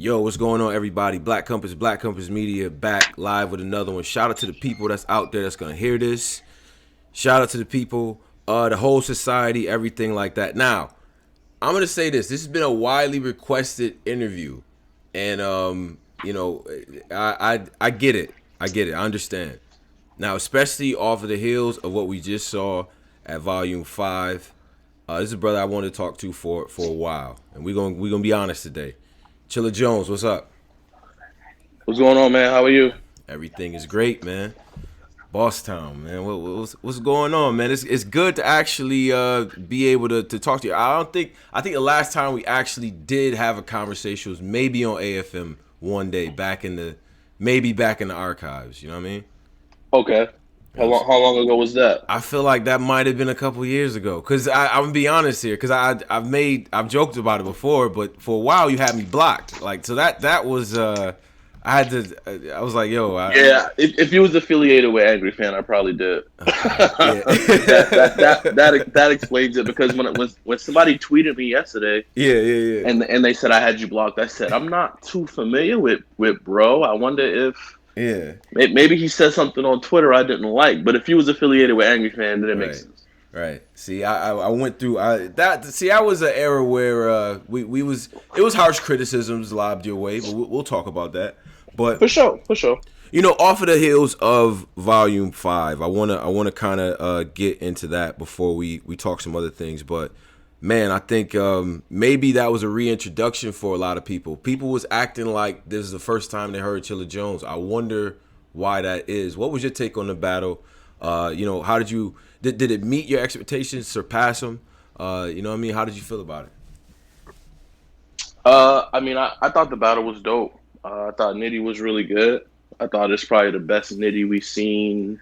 Yo, what's going on, everybody? Black Compass Media, back live with another one. Shout out to the people that's out there that's gonna hear this. Shout out to the people, the whole society, everything like that. Now, I'm gonna say this. This has been a widely requested interview, and I get it. I get it. I understand. Now, especially off of the heels of what we just saw at Volume 5. This is a brother I wanted to talk to for a while, and we're gonna be honest today. Chilla Jones, what's up? What's going on, man? How are you? Everything is great, man. Boss Town, man. What's going on, man? It's good to actually be able to talk to you. I think the last time we actually did have a conversation was maybe on AFM one day back in the archives. You know what I mean? Okay. How long ago was that? I feel like that might have been a couple years ago. Cause I'm gonna be honest here, cause I've joked about it before, but for a while you had me blocked. Like so that was I was like, yo, Yeah, if you was affiliated with Angry Fan, I probably did. yeah, that explains it because when somebody tweeted me yesterday yeah. and they said I had you blocked, I said I'm not too familiar with bro. I wonder if Yeah. maybe he said something on Twitter I didn't like. But if you was affiliated with Angry Fan, then it makes Right. sense. Right. See, I went through that. See, I was an era where we was it was harsh criticisms lobbed your way, but we'll talk about that. But For sure, for sure. off of the heels of Volume 5, I wanna kind of get into that before we talk some other things. But man, I think maybe that was a reintroduction for a lot of people. People was acting like this is the first time they heard Chilla Jones. I wonder why that is. What was your take on the battle? How did it meet your expectations, surpass them? You know what I mean? How did you feel about it? I thought the battle was dope. I thought Nitty was really good. I thought it's probably the best Nitty we've seen.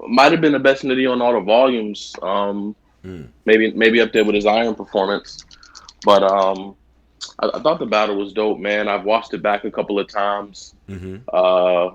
Might have been the best Nitty on all the volumes. Maybe up there with his Iron performance. But I thought the battle was dope, man. I've watched it back a couple of times. Mm-hmm. Uh,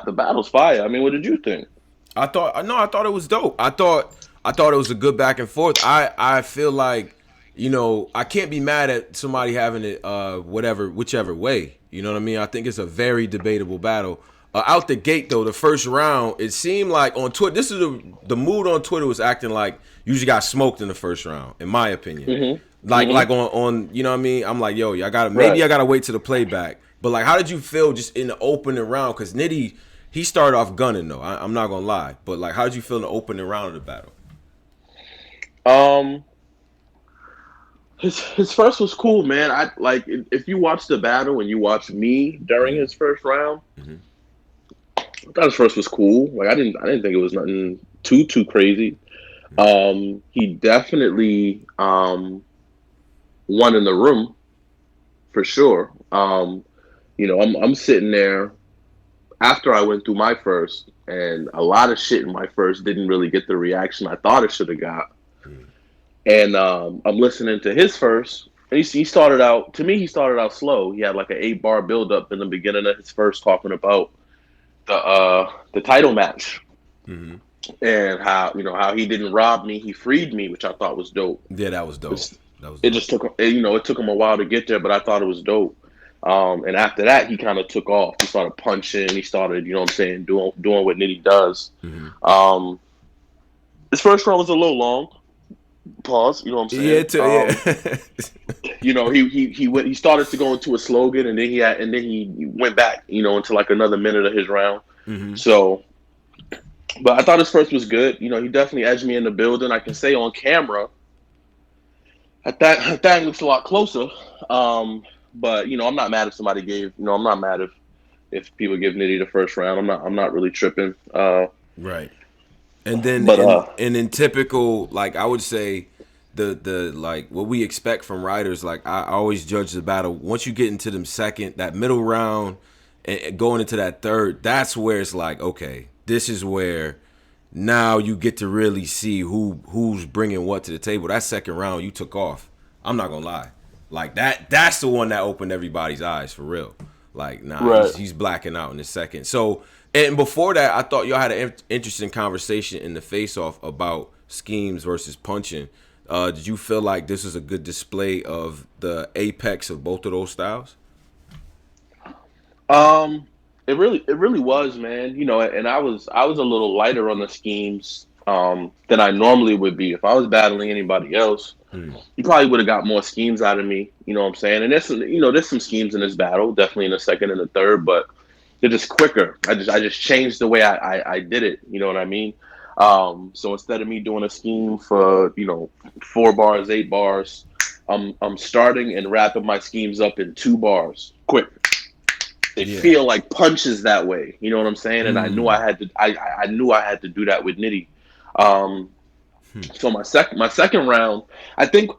the battle's fire. I mean, what did you think? I thought it was dope. I thought it was a good back and forth. I feel like, I can't be mad at somebody having it whichever way. You know what I mean? I think it's a very debatable battle. Out the gate though, the first round, it seemed like on Twitter, this is the mood on Twitter was acting like you just got smoked in the first round, in my opinion. Like on you know what I mean? I'm like, yo, I gotta wait to the playback. But like, how did you feel just in the opening round? Because Nitty, he started off gunning though. I'm not gonna lie. But like, how did you feel in the opening round of the battle? Um, his first was cool, man. I like if you watch the battle and you watch me during his first round. Mm-hmm. I thought his first was cool. Like I didn't think it was nothing too crazy. He definitely won in the room for sure. I'm sitting there after I went through my first, and a lot of shit in my first didn't really get the reaction I thought it should have got. And I'm listening to his first, and he started out. To me, he started out slow. He had like an 8-bar buildup in the beginning of his first, talking about the title match Mm-hmm. and how he didn't rob me, he freed me, which I thought was dope. Yeah, that was dope. It just took it took him a while to get there, but I thought it was dope. And after that, he kind of took off. He started punching. He started, you know what I'm saying, doing what Nitty does. Mm-hmm. His first round was a little long. Pause. You know what I'm saying? Yeah. He started to go into a slogan, and then he went back, into like another minute of his round. Mm-hmm. So, but I thought his first was good. He definitely edged me in the building. I can say on camera, that looks a lot closer. But I'm not mad if somebody gave. I'm not mad if people give Nitty the first round. I'm not really tripping. Right. And then But in typical, like, I would say the like what we expect from writers, like I always judge the battle once you get into them second, that middle round, and going into that third, that's where it's like, okay, this is where now you get to really see who's bringing what to the table. That second round you took off. I'm not gonna lie, like that's the one that opened everybody's eyes for real. Like, nah, Right. he's blacking out in the second. So, and before that, I thought y'all had an interesting conversation in the face-off about schemes versus punching. Did you feel like this is a good display of the apex of both of those styles? Um, it really was, man. And I was a little lighter on the schemes than I normally would be. If I was battling anybody else, Mm. you probably would have got more schemes out of me. You know what I'm saying? And there's some schemes in this battle, definitely in the second and the third, but they're just quicker. I just changed the way I did it. You know what I mean? So instead of me doing a scheme for 4 bars, 8 bars, I'm starting and wrapping my schemes up in 2 bars, quick. They Yeah. feel like punches that way. You know what I'm saying? And I knew Mm. I had to. I knew I had to do that with Nitty. Um, so my second round, I think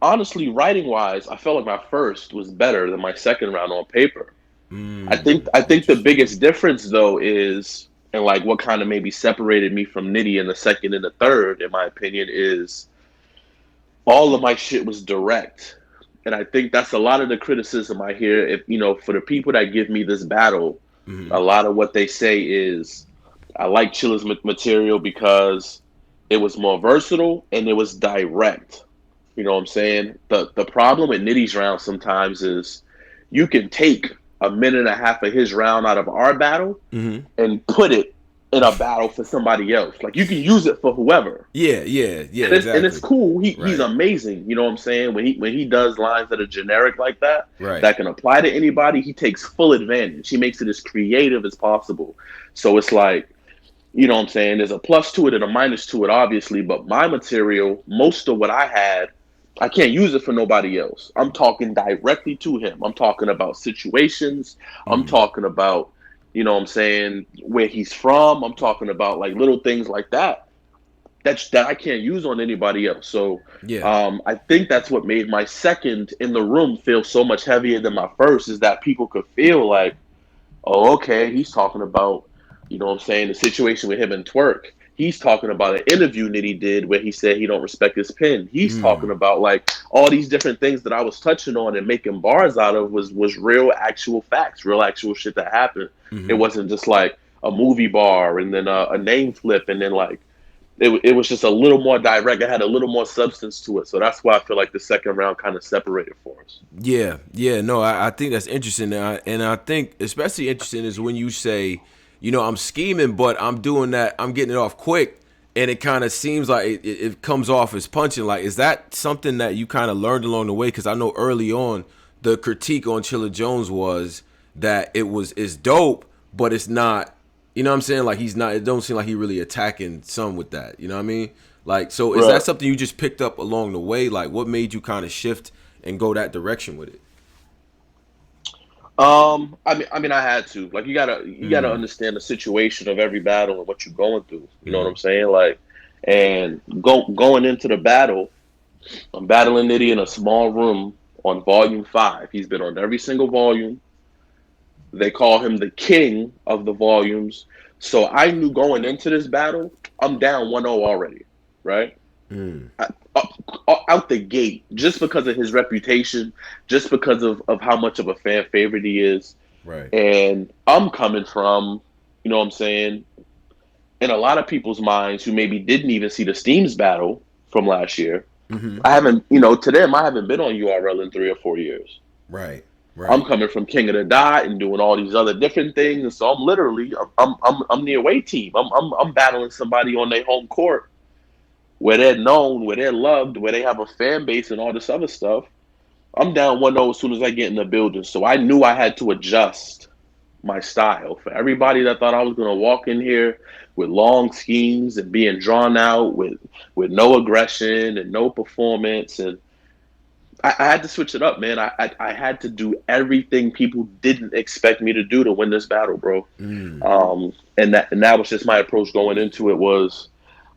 honestly, writing wise, I felt like my first was better than my second round on paper. I think the Interesting. biggest difference though is, and like what kind of maybe separated me from Nitty in the second and the third, in my opinion, is all of my shit was direct. And I think that's a lot of the criticism I hear. If for the people that give me this battle, Hmm. a lot of what they say is, I like Chilla's material because it was more versatile and it was direct. You know what I'm saying? The problem with Nitty's round sometimes is you can take a minute and a half of his round out of our battle Hmm. and put it in a battle for somebody else. Like you can use it for whoever. Yeah, yeah, yeah, And it's exactly. cool. He's Right, amazing. You know what I'm saying? When he does lines that are generic like that, right. that can apply to anybody, he takes full advantage. He makes it as creative as possible. So it's like, you know what I'm saying? There's a plus to it and a minus to it, obviously. But my material, most of what I had, I can't use it for nobody else. I'm talking directly to him. I'm talking about situations. I'm Mm. talking about, what I'm saying, where he's from. I'm talking about like little things like that I can't use on anybody else. So Yeah. I think that's what made my second in the room feel so much heavier than my first, is that people could feel like, oh, okay, he's talking about, what I'm saying, the situation with him and Twerk. He's talking about an interview that he did where he said he don't respect his pen. He's Mm. talking about like all these different things that I was touching on and making bars out of was real actual facts, real actual shit that happened. It Hmm. wasn't just like a movie bar and then a name flip and then like it was just a little more direct. It had a little more substance to it. So that's why I feel like the second round kind of separated for us. Yeah, yeah, no, I think that's interesting, and I think especially interesting is when you say, I'm scheming, but I'm doing that, I'm getting it off quick, and it kind of seems like it comes off as punching. Like, is that something that you kind of learned along the way? Because I know early on, the critique on Chilla Jones was that it's dope, but it's not. You know what I'm saying? Like he's not. It don't seem like he really attacking some with that. You know what I mean? Like, so is that Right. something you just picked up along the way? Like, what made you kind of shift and go that direction with it? I mean, I had to. Like, you gotta Mm. understand the situation of every battle and what you're going through. You know what Mm-hmm. I'm saying? Like, and going into the battle, I'm battling Nitty in a small room on volume 5. He's been on every single volume. They call him the king of the volumes. So I knew going into this battle, I'm down 1-0 already, right? Mm. Out the gate, just because of his reputation, just because of how much of a fan favorite he is. Right. And I'm coming from, what I'm saying, in a lot of people's minds who maybe didn't even see the Steams battle from last year. Mm-hmm. I haven't, to them, I haven't been on URL in 3 or 4 years. Right. I'm Right. coming from King of the Dot and doing all these other different things, and so I'm literally, I'm the away team. I'm battling somebody on their home court where they're known, where they're loved, where they have a fan base and all this other stuff. I'm down 1-0 as soon as I get in the building. So I knew I had to adjust my style. For everybody that thought I was going to walk in here with long schemes and being drawn out with no aggression and no performance, and I had to switch it up, man. I had to do everything people didn't expect me to do to win this battle, bro. Mm. And that was just my approach going into it. Was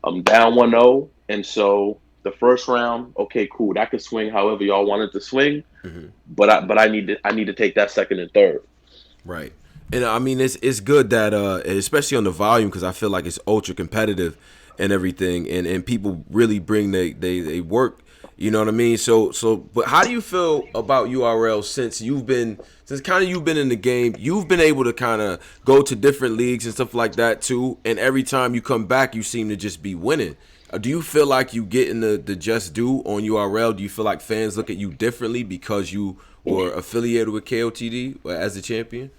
I'm down 1-0, and so the first round, okay, cool. That could swing however y'all wanted to swing, Mm-hmm. but I need to take that second and third. Right. And I mean, it's good that especially on the volume, because I feel like it's ultra competitive and everything, and people really bring they work. You know what I mean? But how do you feel about URL since kind of you've been in the game? You've been able to kind of go to different leagues and stuff like that too, and every time you come back, you seem to just be winning. Do you feel like you getting the just due on URL? Do you feel like fans look at you differently because you were affiliated with KOTD as a champion?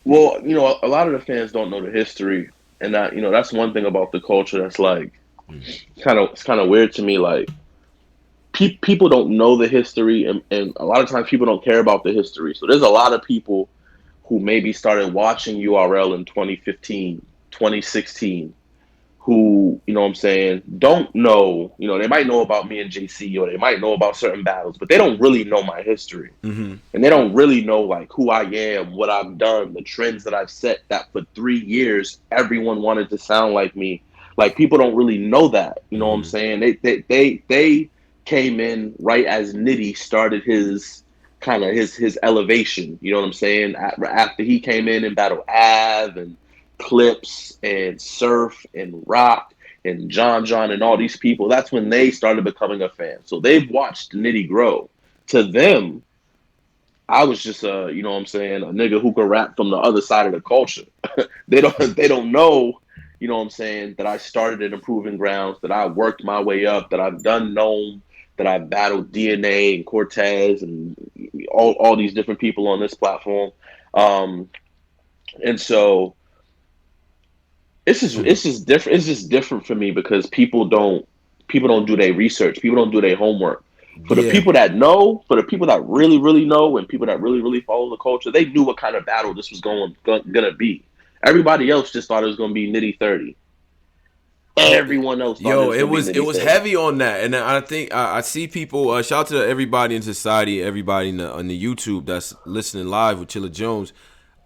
Well, a lot of the fans don't know the history, and that's one thing about the culture that's like it's kind of weird to me. Like people don't know the history, and a lot of times people don't care about the history. So there's a lot of people who maybe started watching URL in 2015, 2016, who, what I'm saying, don't know, they might know about me and JC, or they might know about certain battles, but they don't really know my history. Mm-hmm. And they don't really know like who I am, what I've done, the trends that I've set, that for 3 years everyone wanted to sound like me. Like people don't really know that. You know what I'm Mm-hmm. saying? They came in right as Nitty started his kind of his elevation. You know what I'm saying? After he came in and battled Av and Clips and Surf and Rock and John and all these people, that's when they started becoming a fan. So they've watched Nitty grow. To them, I was just you know what I'm saying, a nigga who could rap from the other side of the culture. They don't know, what I'm saying, that I started in improving grounds, that I worked my way up, that I've done Gnome, that I've battled DNA and Cortez and all these different people on this platform. Um, and so it's just different. It's just different for me because people don't do their research. People don't do their homework. For the Yeah. people that know, for the people that really, really know, and people that really, really follow the culture, they knew what kind of battle this was gonna be. Everybody else just thought it was gonna be Nitty 30. Yeah, Everyone else thought it yo, was it gonna be was Nitty 30. heavy on that, and I think I see people. Shout out to everybody in society, everybody on the YouTube that's listening live with Chilla Jones.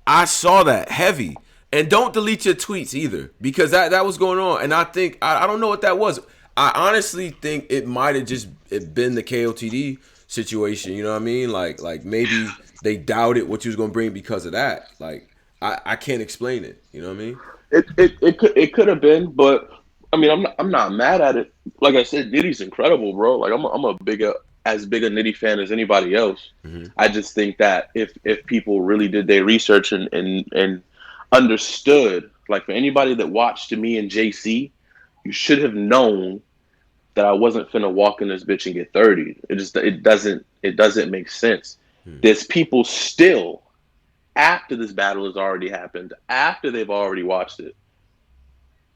I saw that heavy, and don't delete your tweets either because that was going on, and I think I don't know what that was. I honestly think it might have just been the KOTD situation. You know what I mean? Like maybe they doubted what you was gonna bring because of that. Like I can't explain it. You know what I mean? It could have been, but I mean, I'm not mad at it. Like I said, Nitty's incredible, bro. Like I'm a big a Nitty fan as anybody else. Mm-hmm. I just think that if people really did their research and understood, like for anybody that watched me and JC, you should have known that I wasn't finna walk in this bitch and get 30. It doesn't make sense. There's people still, after this battle has already happened, after they've already watched it,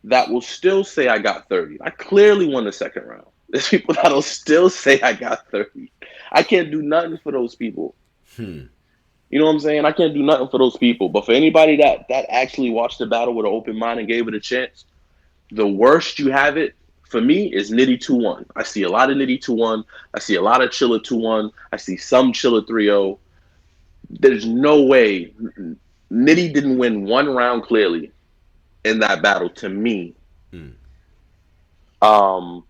that will still say I got 30. I clearly won the second round. There's people that'll still say I got 30. I can't do nothing for those people. Hmm. You know what I'm saying? I can't do nothing for those people. But for anybody that actually watched the battle with an open mind and gave it a chance, the worst you have it for me is Nitty 2-1. I see a lot of Nitty 2-1. I see a lot of Chilla 2-1. I see some Chilla 3-0. There's no way Nitty didn't win one round clearly in that battle to me. Hmm. Um,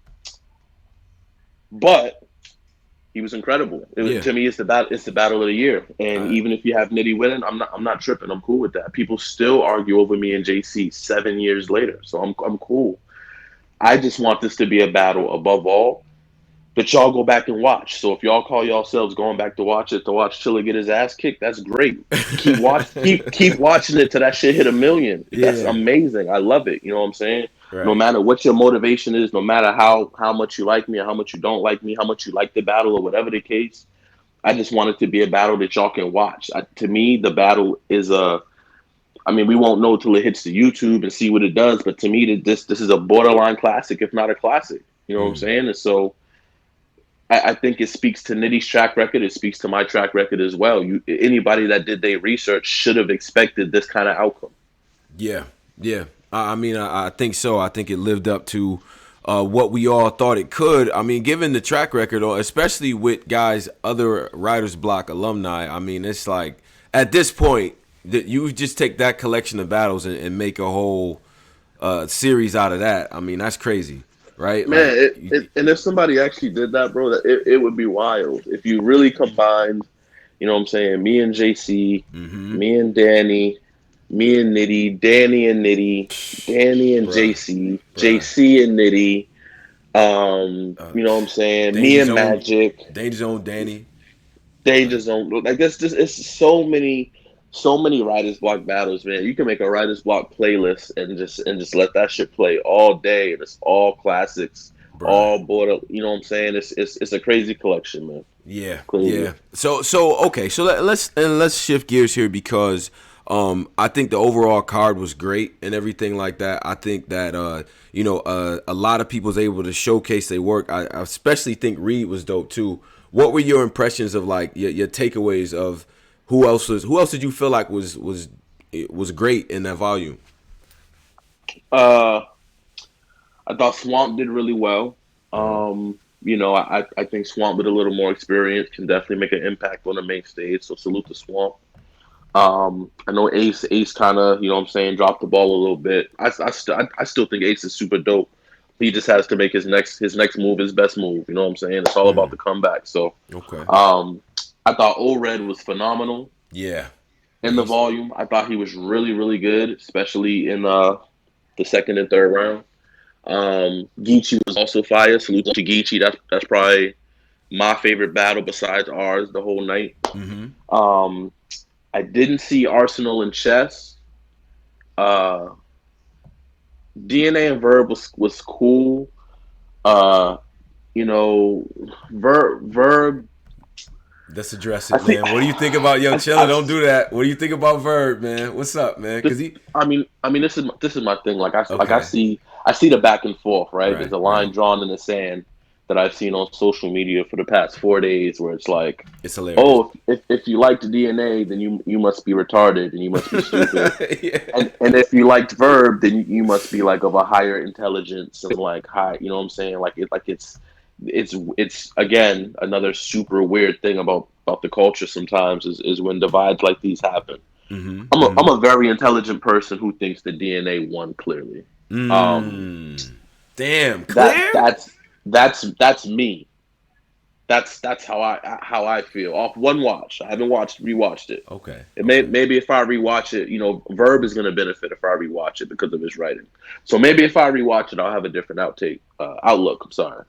but he was incredible. Yeah. To me, it's the battle of the year. And I, even if you have Nitty winning, I'm not tripping. I'm cool with that. People still argue over me and JC 7 years later, so I'm cool. I just want this to be a battle above all that y'all go back and watch. So if y'all call yourselves going back to watch it to watch Chilla get his ass kicked, that's great. Keep watching it till that shit hit 1 million. That's yeah. amazing. I love it. You know what I'm saying? No Right. matter what your motivation is, no matter how much you like me or how much you don't like me, how much you like the battle or whatever the case, I just want it to be a battle that y'all can watch. To me, the battle is a. I mean, we won't know till it hits the YouTube and see what it does. But to me, this is a borderline classic, if not a classic. You know what I'm Mm. saying? And so I think it speaks to Nitty's track record. It speaks to my track record as well. Anybody that did their research should have expected this kind of outcome. Yeah. Yeah. I mean, I think so. I think it lived up to what we all thought it could. I mean, given the track record, or especially with guys, other Writers Block alumni. I mean, it's like at this point that you just take that collection of battles and make a whole series out of that. I mean, that's crazy, right? Man, Like, and if somebody actually did that, bro, it would be wild. If you really combined, what I'm saying, me and JC, mm-hmm, me and Danny, me and Nitty, Danny and Nitty, Danny and bruh, JC, bruh. JC and Nitty, Uh, you know what I'm saying, me Danger and Zone, Magic, Danger Zone, Danny. Danger Like, Zone. Like, it's so many. so many writers block battles, man. You can make a writers block playlist and just let that shit play all day, and it's all classics, Bruh. all border. You know what I'm saying? It's a crazy collection, man. Yeah, Crazy. yeah. So okay. So let's shift gears here because I think the overall card was great and everything like that. I think that a lot of people was able to showcase their work. I especially think Reed was dope too. What were your impressions of like your takeaways of who else did you feel like was great in that volume? Uh, I thought Swamp did really well. Mm-hmm. I think Swamp with a little more experience can definitely make an impact on the main stage. So salute to Swamp. I know Ace kind of, you know what I'm saying, dropped the ball a little bit. I still think Ace is super dope. He just has to make his next move his best move. You know what I'm saying? It's all about Mm, the comeback. So, okay. um, I thought O-Red was phenomenal Yeah. Yeah. in the He's volume. I thought he was really, really good, especially in the second and third round. Geechee was also fire. Salute to Geechee. That's probably my favorite battle besides ours the whole night. mm-hmm. Um, I didn't see Arsenal in chess. Uh, DNA and Verb was cool. Uh, you know, Verb. Let's address I it, think man. What do you think about Yo Chilla? I, Don't do that. What do you think about Verb, man? What's up, man? this, Cause he I mean, this is my thing. Like okay. I see the back and forth. Right, there's Right, a right. line drawn in the sand that I've seen on social media for the past 4 days, where it's like, It's hilarious. oh, if you liked DNA, then you must be retarded and you must be stupid. Yeah. And if you liked Verb, then you must be like of a higher intelligence and like high. You know what I'm saying? It's again another super weird thing about the culture. Sometimes is when divides like these happen. Mm-hmm. I'm Mm-hmm. a very intelligent person who thinks the DNA won clearly. Um, Damn, that clear? that's me. That's how I feel off one watch. I haven't rewatched it. Okay, It may okay. maybe if I rewatch it, Verb is going to benefit if I rewatch it because of his writing. So maybe if I rewatch it, I'll have a different outlook. I'm sorry.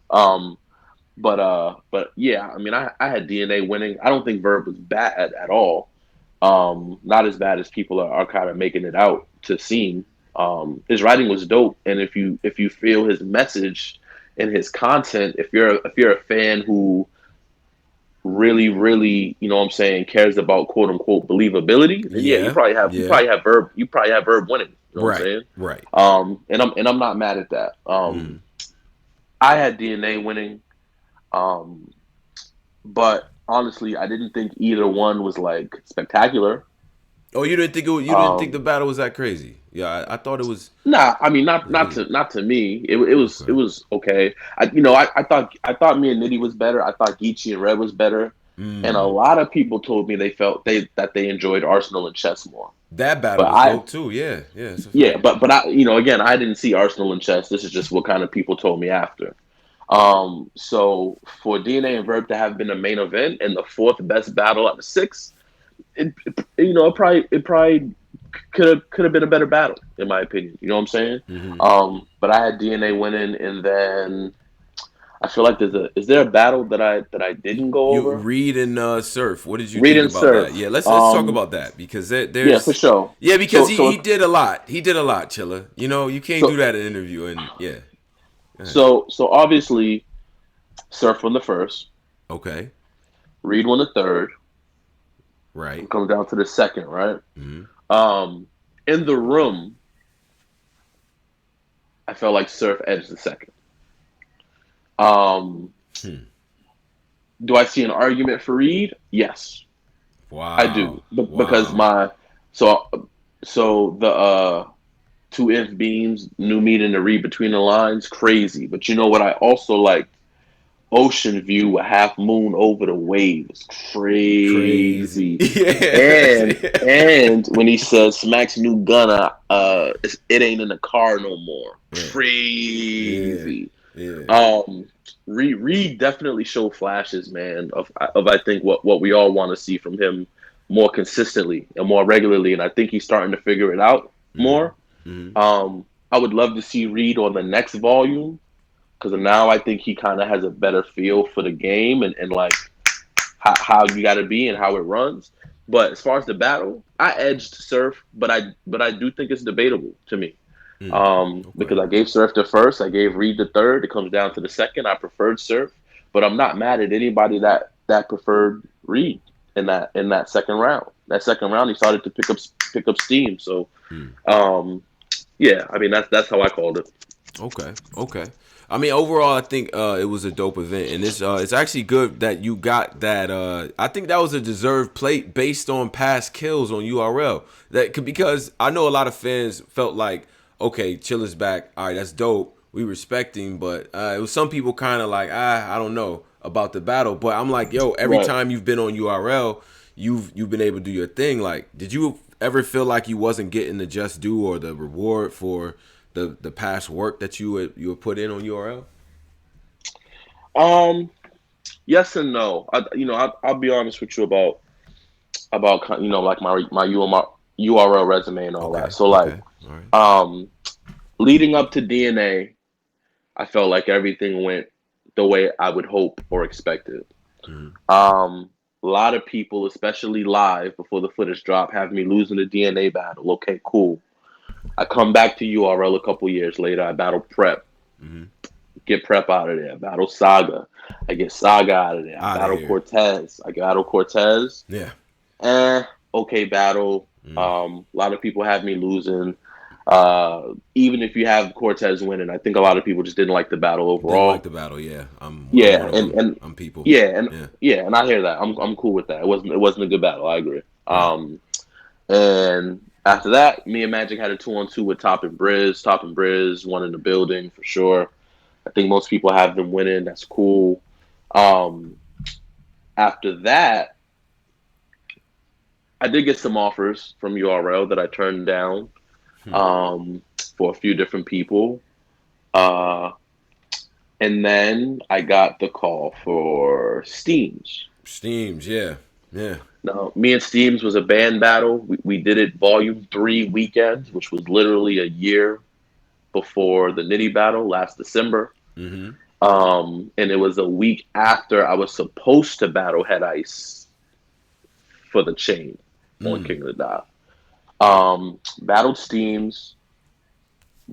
But yeah, I mean, I had DNA winning. I don't think Verb was bad at all. Not as bad as people are kind of making it out to seem. His writing was dope, and if you feel his message and his content, if you're a fan who really, really, you know what I'm saying, cares about quote unquote believability, then yeah, you Yeah, probably have you yeah. probably have Verb you probably have Verb winning. You know what I'm Right, saying? right. And I'm not mad at that. Mm. I had DNA winning, um, but honestly, I didn't think either one was like spectacular. Oh, you didn't think the Um, battle was that crazy? Yeah, I thought it was. nah, I mean It not was not heated. to not to me. It Okay. was okay. I thought me and Nitty was better. I thought Geechee and Red was better. And a Mm. lot of people told me they enjoyed Arsenal and chess more. That battle But was I dope too. Yeah, yeah. It's a Yeah, fact. but I again I didn't see Arsenal in chess. This is just what kind of people told me after. So for DNA and Verb to have been a main event and the fourth best battle out of six, it probably could have been a better battle in my opinion. You know what I'm saying? Mm-hmm. But I had DNA winning, and then I feel like is there a battle that I didn't go You over? Reed and Surf. What did you Read think and about that? Surf. Yeah, let's talk about that because Yeah, for there's sure. yeah because So he so did a lot. He did a lot, Chilla. You know you can't do so that in an interview and yeah. Go ahead. so obviously Surf won the first, Okay. Reed won the third. Right. It comes down to the second, right? Mm-hmm. Um, in the room, I felt like Surf edged the second. Um, Hmm. do I see an argument for Reed? Yes, I Wow. do. Because Wow. so the two if beams, new meaning to read between the lines, crazy. But you know what? I also like Ocean View, a half moon over the waves, Crazy. crazy. Yes. And when he says Smack's new gunner, it ain't in the car no more, Yeah. Yeah. crazy. Yeah. Um, Reed definitely showed flashes, man, of I think what we all want to see from him more consistently and more regularly, and I think he's starting to figure it out Mm-hmm. more. Mm-hmm. I would love to see Reed on the next volume because now I think he kind of has a better feel for the game and like how you got to be and how it runs. But as far as the battle, I edged Surf, but I do think it's debatable to me. Mm, okay. Because I gave Surf the first, I gave Reed the third. It comes down to the second. I preferred Surf, but I'm not mad at anybody that preferred Reed in that second round. That second round, he started to pick up steam. So, Mm, um, yeah, I mean that's how I called it. okay. Okay. I mean, overall, I think it was a dope event, and it's actually good that you got that. I think that was a deserved plate based on past kills on URL. That could because I know a lot of fans felt like, okay, Chilla's back. All right, that's dope. We respect him, but it was some people kind of like, I don't know about the battle. But I'm like, yo, every Right. time you've been on URL, you've been able to do your thing. Like, did you ever feel like you wasn't getting the just due or the reward for the past work that you would put in on URL? Um, yes and no. I'll be honest with you about like my URL resume and all that. Okay, So like, okay, all right. um, leading up to DNA, I felt like everything went the way I would hope or expected. Mm-hmm. Um, a lot of people, especially live before the footage drop, have me losing the DNA battle. Okay, cool. I come back to URL a couple years later. I battle Prep, Mm-hmm. get Prep out of there. I battle Saga, I get Saga out of there. I Out of battle here. Cortez, I battle Cortez. Yeah. Eh, okay battle. Mm. A lot of people have me losing. Even if you have Cortez winning, I think a lot of people just didn't like the battle Didn't like overall. the battle. Yeah, I'm Yeah, one of and them. and I'm people. yeah, and Yeah. yeah, and I hear that. I'm cool with that. It wasn't a good battle. I agree. Right. And after that, me and Magic had a 2-on-2 with Top and Briz. Top and Briz won in the building for sure. I think most people have them winning. That's cool. Um, After that, I did get some offers from URL that I turned down for a few different people. Uh, and then I got the call for Steams. Steams. Yeah. Yeah. Now, me and Steams was a band battle. We did it volume 3 weekends, which was literally a year before the Nitty battle last December. Mm-hmm. And it was a week after I was supposed to battle Head Ice for the chain on Mm. King of the Dot. Battled Steams,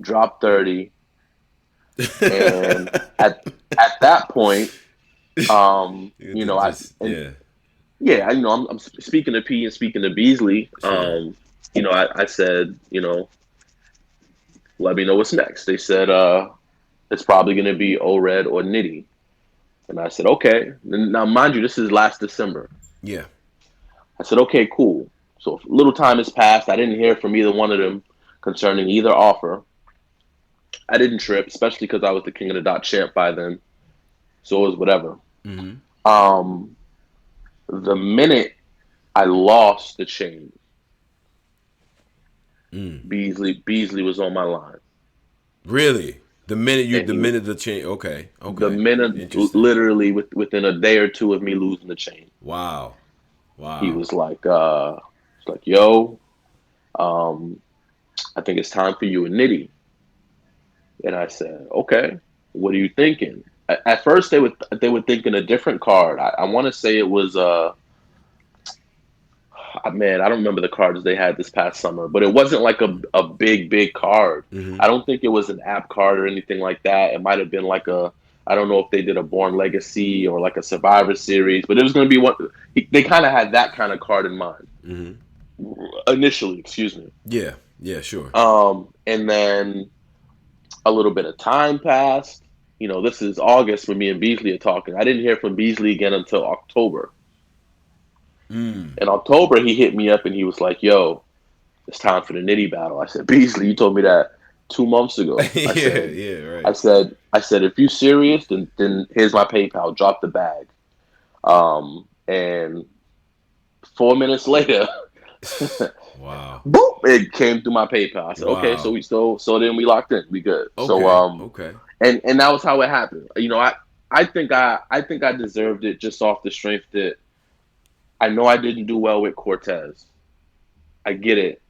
dropped 30, and at that point, You did I just and yeah. yeah, I'm speaking to P and speaking to Beasley. Sure. I said, let me know what's next. They said, it's probably going to be ORED or Nitty. And I said, okay. Now, mind you, this is last December. Yeah. I said, okay, cool. So a little time has passed. I didn't hear from either one of them concerning either offer. I didn't trip, especially because I was the King of the Dot champ by then. So it was whatever. Mm-hmm. Um, the minute I lost the chain, Mm. Beasley was on my line. Really? And The minute the change. Okay. the Okay. minute, Interesting. literally within a day or two of me losing the chain, Wow. he Wow. was like, yo, um, I think it's time for you and Nitty. And I said, okay, what are you thinking? At first, they were thinking a different card. I want to say it was man, I don't remember the cards they had this past summer, but it wasn't like a big card. Mm-hmm. I don't think it was an app card or anything like that. It might have been like I don't know if they did a Born Legacy or like a Survivor Series, but it was going to be what they kind of had that kind of card in mind Mm-hmm. initially. Excuse me. Yeah. Yeah. Sure. And then a little bit of time passed. This is August when me and Beasley are talking. I didn't hear from Beasley again until October. Mm. In October, he hit me up and he was like, "Yo, it's time for the Nitty battle." I said, "Beasley, you told me that 2 months ago." I Yeah. said, Yeah. "I Right. said, I said, if you serious, then here's my PayPal. Drop the bag." And 4 minutes later, Wow. boop, it came through my PayPal. I said, "Okay, so Wow. so then we locked in. We good." So Okay. Okay. and that was how it happened. I think I deserved it just off the strength that I know I didn't do well with Cortez. I get it.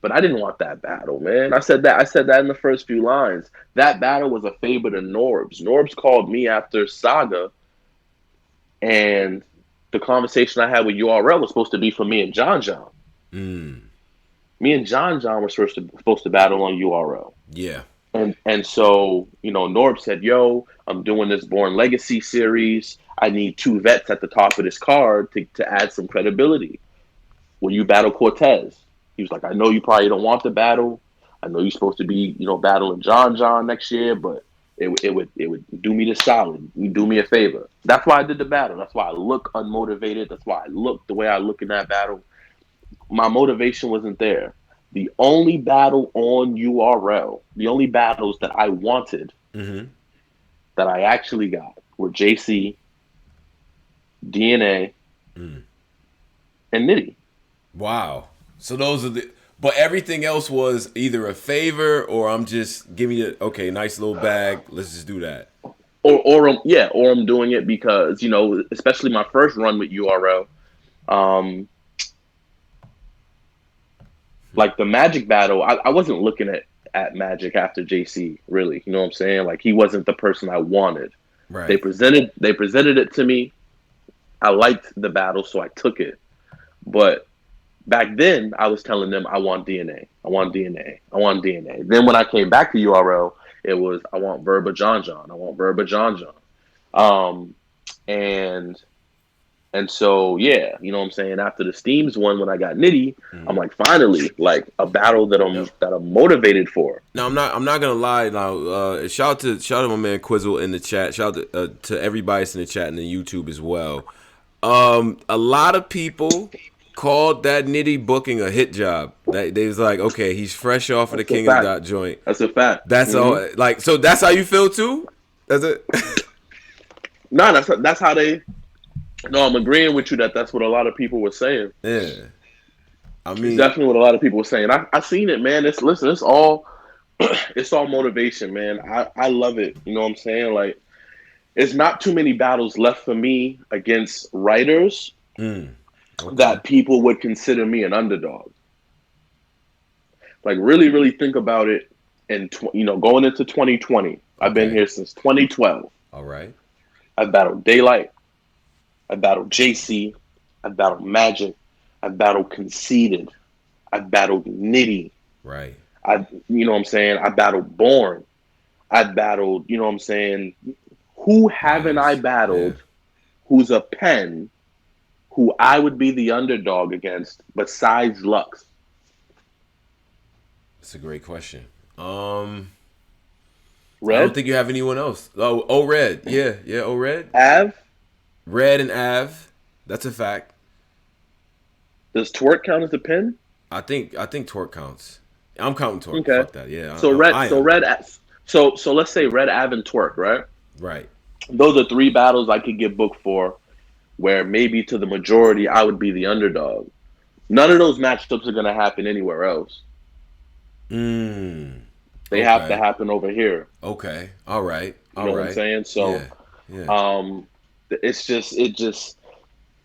But I didn't want that battle, man. I said that in the first few lines. That battle was a favor to Norbs. Norbs called me after Saga and the conversation I had with URL was supposed to be for me and John John. Mm. Me and John John were supposed to battle on URL. Yeah. And so, Norb said, "Yo, I'm doing this Born Legacy series. I need two vets at the top of this card to add some credibility. Will you battle Cortez?" He was like, "I know you probably don't want the battle. I know you're supposed to be, battling John John next year, but it would do me the solid. You do me a favor." That's why I did the battle. That's why I look unmotivated. That's why I look the way I look in that battle. My motivation wasn't there. The only battle on URL, the only battles that I wanted Mm-hmm. that I actually got were JC, DNA, Mm. and Nitty. Wow. So those are the. But everything else was either a favor or I'm just give me the okay, nice little bag. Let's just do that. Or I'm doing it because especially my first run with URL, um, like the Magic battle, I wasn't looking at Magic after JC really. You know what I'm saying? Like he wasn't the person I wanted. They Right. presented it to me. I liked the battle, so I took it. But back then, I was telling them I want DNA, I want DNA, I want DNA. Then when I came back to URL, it was I want Verba John John, I want Verba John John. Um, and and so yeah, you know what I'm saying. After the Steams one, when I got Nitty, I'm Mm. like finally like a battle that I'm Yep. that I'm motivated for. Now I'm not gonna lie. Now shout out to my man Quizzle in the chat. Shout out to everybody that's in the chat and the YouTube as well. A lot of people called that Nitty booking a hit job. They was like, okay, he's fresh off of the That's a King of the fact. Dot joint. That's a fact. That's all. Like, so that's how you feel too. That's it. No, that's how they. No, I'm agreeing with you that that's what a lot of people were saying. Yeah. I It's mean, definitely what a lot of people were saying. I seen it, man. It's all it's all motivation, man. I love it. You know what I'm saying? Like it's not too many battles left for me against writers okay. that people would consider me an underdog. Like really, really think about it. And going into 2020, I've been Okay. here since 2012. All right. I've battled Daylight. I've battled JC. I've battled Magic. I've battled Conceited. I've battled Nitty. Right. You know what I'm saying? I battled Born. I battled, you know what I'm saying? Who haven't I Nice. Yeah. battled who's a pen who I would be the underdog against besides Lux? That's a great question. I don't Red? think you have anyone else. Oh, Red. Yeah, yeah. Oh, Red. Av? Red and Av. That's a fact. Does Twerk count as a pen? I think Torque counts. I'm counting Torque. Okay. Fuck that. Yeah, So Red I so am. Red so let's say Red Av and Twerk, right? Right. Those are three battles I could get booked for where maybe to the majority I would be the underdog. None of those matchups are gonna happen anywhere else. Mm. They have to Okay. happen over here. Okay. All right. You All know what I'm right. saying? So Yeah. Yeah. um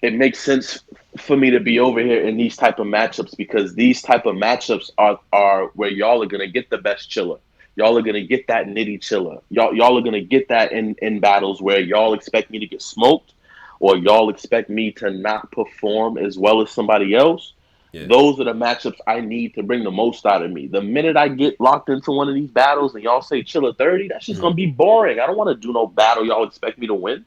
it makes sense for me to be over here in these type of matchups because these type of matchups are where y'all are gonna get the best Chilla. Y'all are gonna get that Nitty Chilla. Y'all are gonna get that in battles where y'all expect me to get smoked or y'all expect me to not perform as well as somebody else. Yeah. Those are the matchups I need to bring the most out of me. The minute I get locked into one of these battles and y'all say Chilla 30, that's just gonna be boring. I don't want to do no battle y'all expect me to win.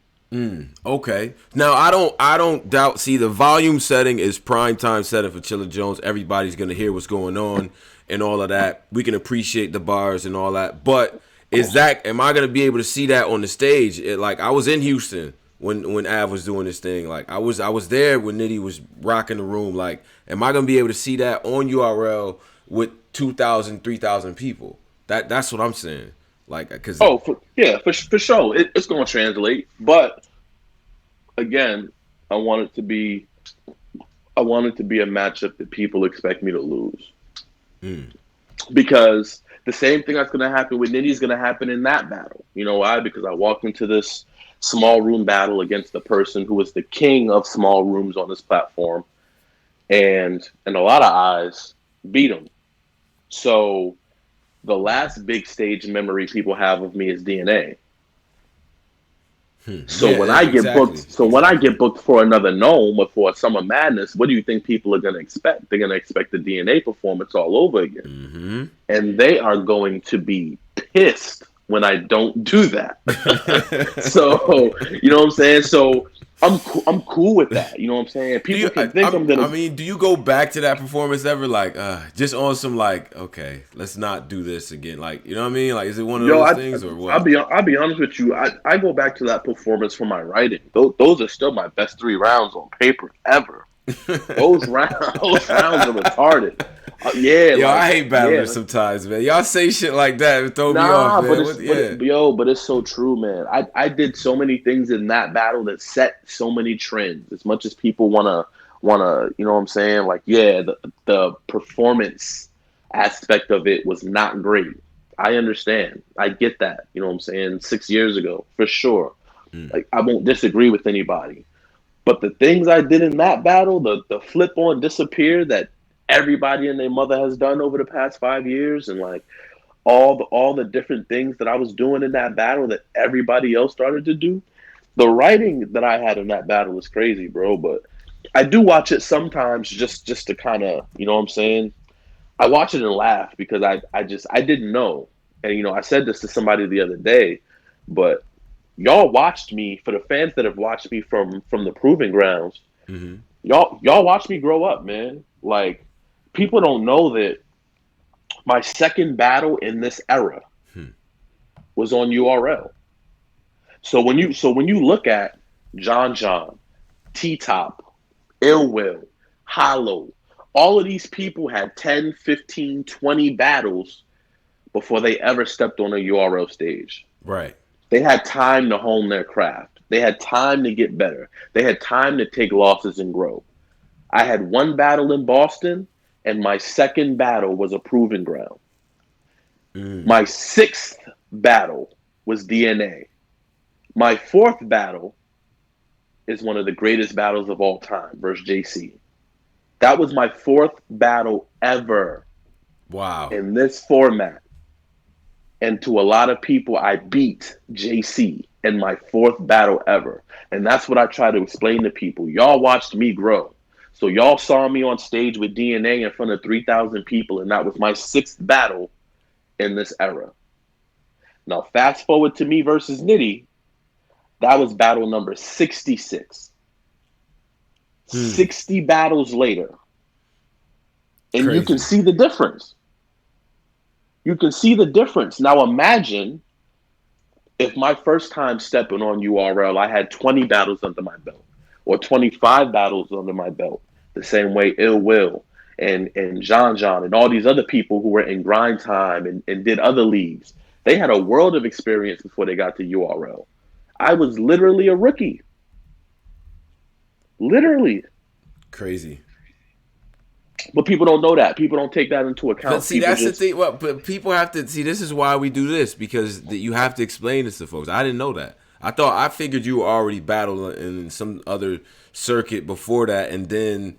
Okay. Now I don't doubt. See, the volume setting is prime time setting for Chilla Jones. Everybody's gonna hear what's going on and all of that. We can appreciate the bars and all that. But am I gonna be able to see that on the stage? Like I was in Houston when Av was doing this thing. Like I was there when Nitty was rocking the room. Like, am I gonna be able to see that on URL with 2,000, 3,000 people? That's what I'm saying. Like, cause Oh, for sure, it's going to translate. But again, I want it to be, I want it to be a matchup that people expect me to lose because the same thing that's going to happen with Nitty is going to happen in that battle. You know why? Because I walked into this small room battle against the person who was the king of small rooms on this platform, and in a lot of eyes, beat him. So the last big stage memory people have of me is DNA. So Yeah, when I get exactly, booked, so when I exactly. get booked for another Gnome or for a Summer Madness, what do you think people are going to expect? They're going to expect the DNA performance all over again, Mm-hmm. and they are going to be pissed when I don't do that. So you know what I'm saying? So I'm cool with that. You know what I'm saying? Do People you? can think I'm gonna. I mean, do you go back to that performance ever? Like, just on some like, okay, let's not do this again. Like, you know what I mean? Like, is it one of Yo, those things or what? I'll be honest with you. I go back to that performance for my writing. Those are still my best 3 rounds on paper ever. Those rounds, those rounds are retarded. Yeah, Yo, I hate yeah, battlers sometimes, man. Y'all say shit like that and throw me off, nah, man. What? Yeah. but it's so true, man. I did so many things in that battle that set so many trends. As much as people wanna, you know what I'm saying? Like, yeah, the performance aspect of it was not great. I understand. I get that. You know what I'm saying? 6 years ago, for sure. Mm. Like, I won't disagree with anybody. But the things I did in that battle, the flip on disappear that everybody and their mother has done over the past 5 years, and like all the different things that I was doing in that battle that everybody else started to do. The writing that I had in that battle is crazy, bro. But I do watch it sometimes just to kind of, you know what I'm saying? I watch it and laugh because I didn't know. And you know, I said this to somebody the other day, but y'all watched me, for the fans that have watched me from the proving grounds, Mm-hmm. y'all watched me grow up, man. Like, people don't know that my second battle in this era Hmm. was on URL. So when you look at John, T Top, Ill Will, Hollow, all of these people had 10, 15, 20 battles before they ever stepped on a URL stage. Right. They had time to hone their craft. They had time to get better. They had time to take losses and grow. I had one battle in Boston, and my second battle was a proving ground. Mm. My sixth battle was DNA. My fourth battle is one of the greatest battles of all time versus JC. That was my fourth battle ever Wow. in this format. And to a lot of people, I beat JC in my fourth battle ever. And that's what I try to explain to people. Y'all watched me grow. So y'all saw me on stage with DNA in front of 3,000 people, and that was my sixth battle in this era. Now, fast forward to me versus Nitty, that was battle number 66. Hmm. 60 battles later. And you can Crazy. see the difference. You can see the difference. Now, imagine if my first time stepping on URL, I had 20 battles under my belt or 25 battles under my belt, the same way Ill Will and John and all these other people who were in grind time and did other leagues. They had a world of experience before they got to URL. I was literally a rookie. Literally. Crazy. But people don't know that. People don't take that into But account. see, People that's the just, thing. Well, but people have to see. This is why we do this because you have to explain this to folks. I didn't know that. I figured you were already battled in some other circuit before that, and then,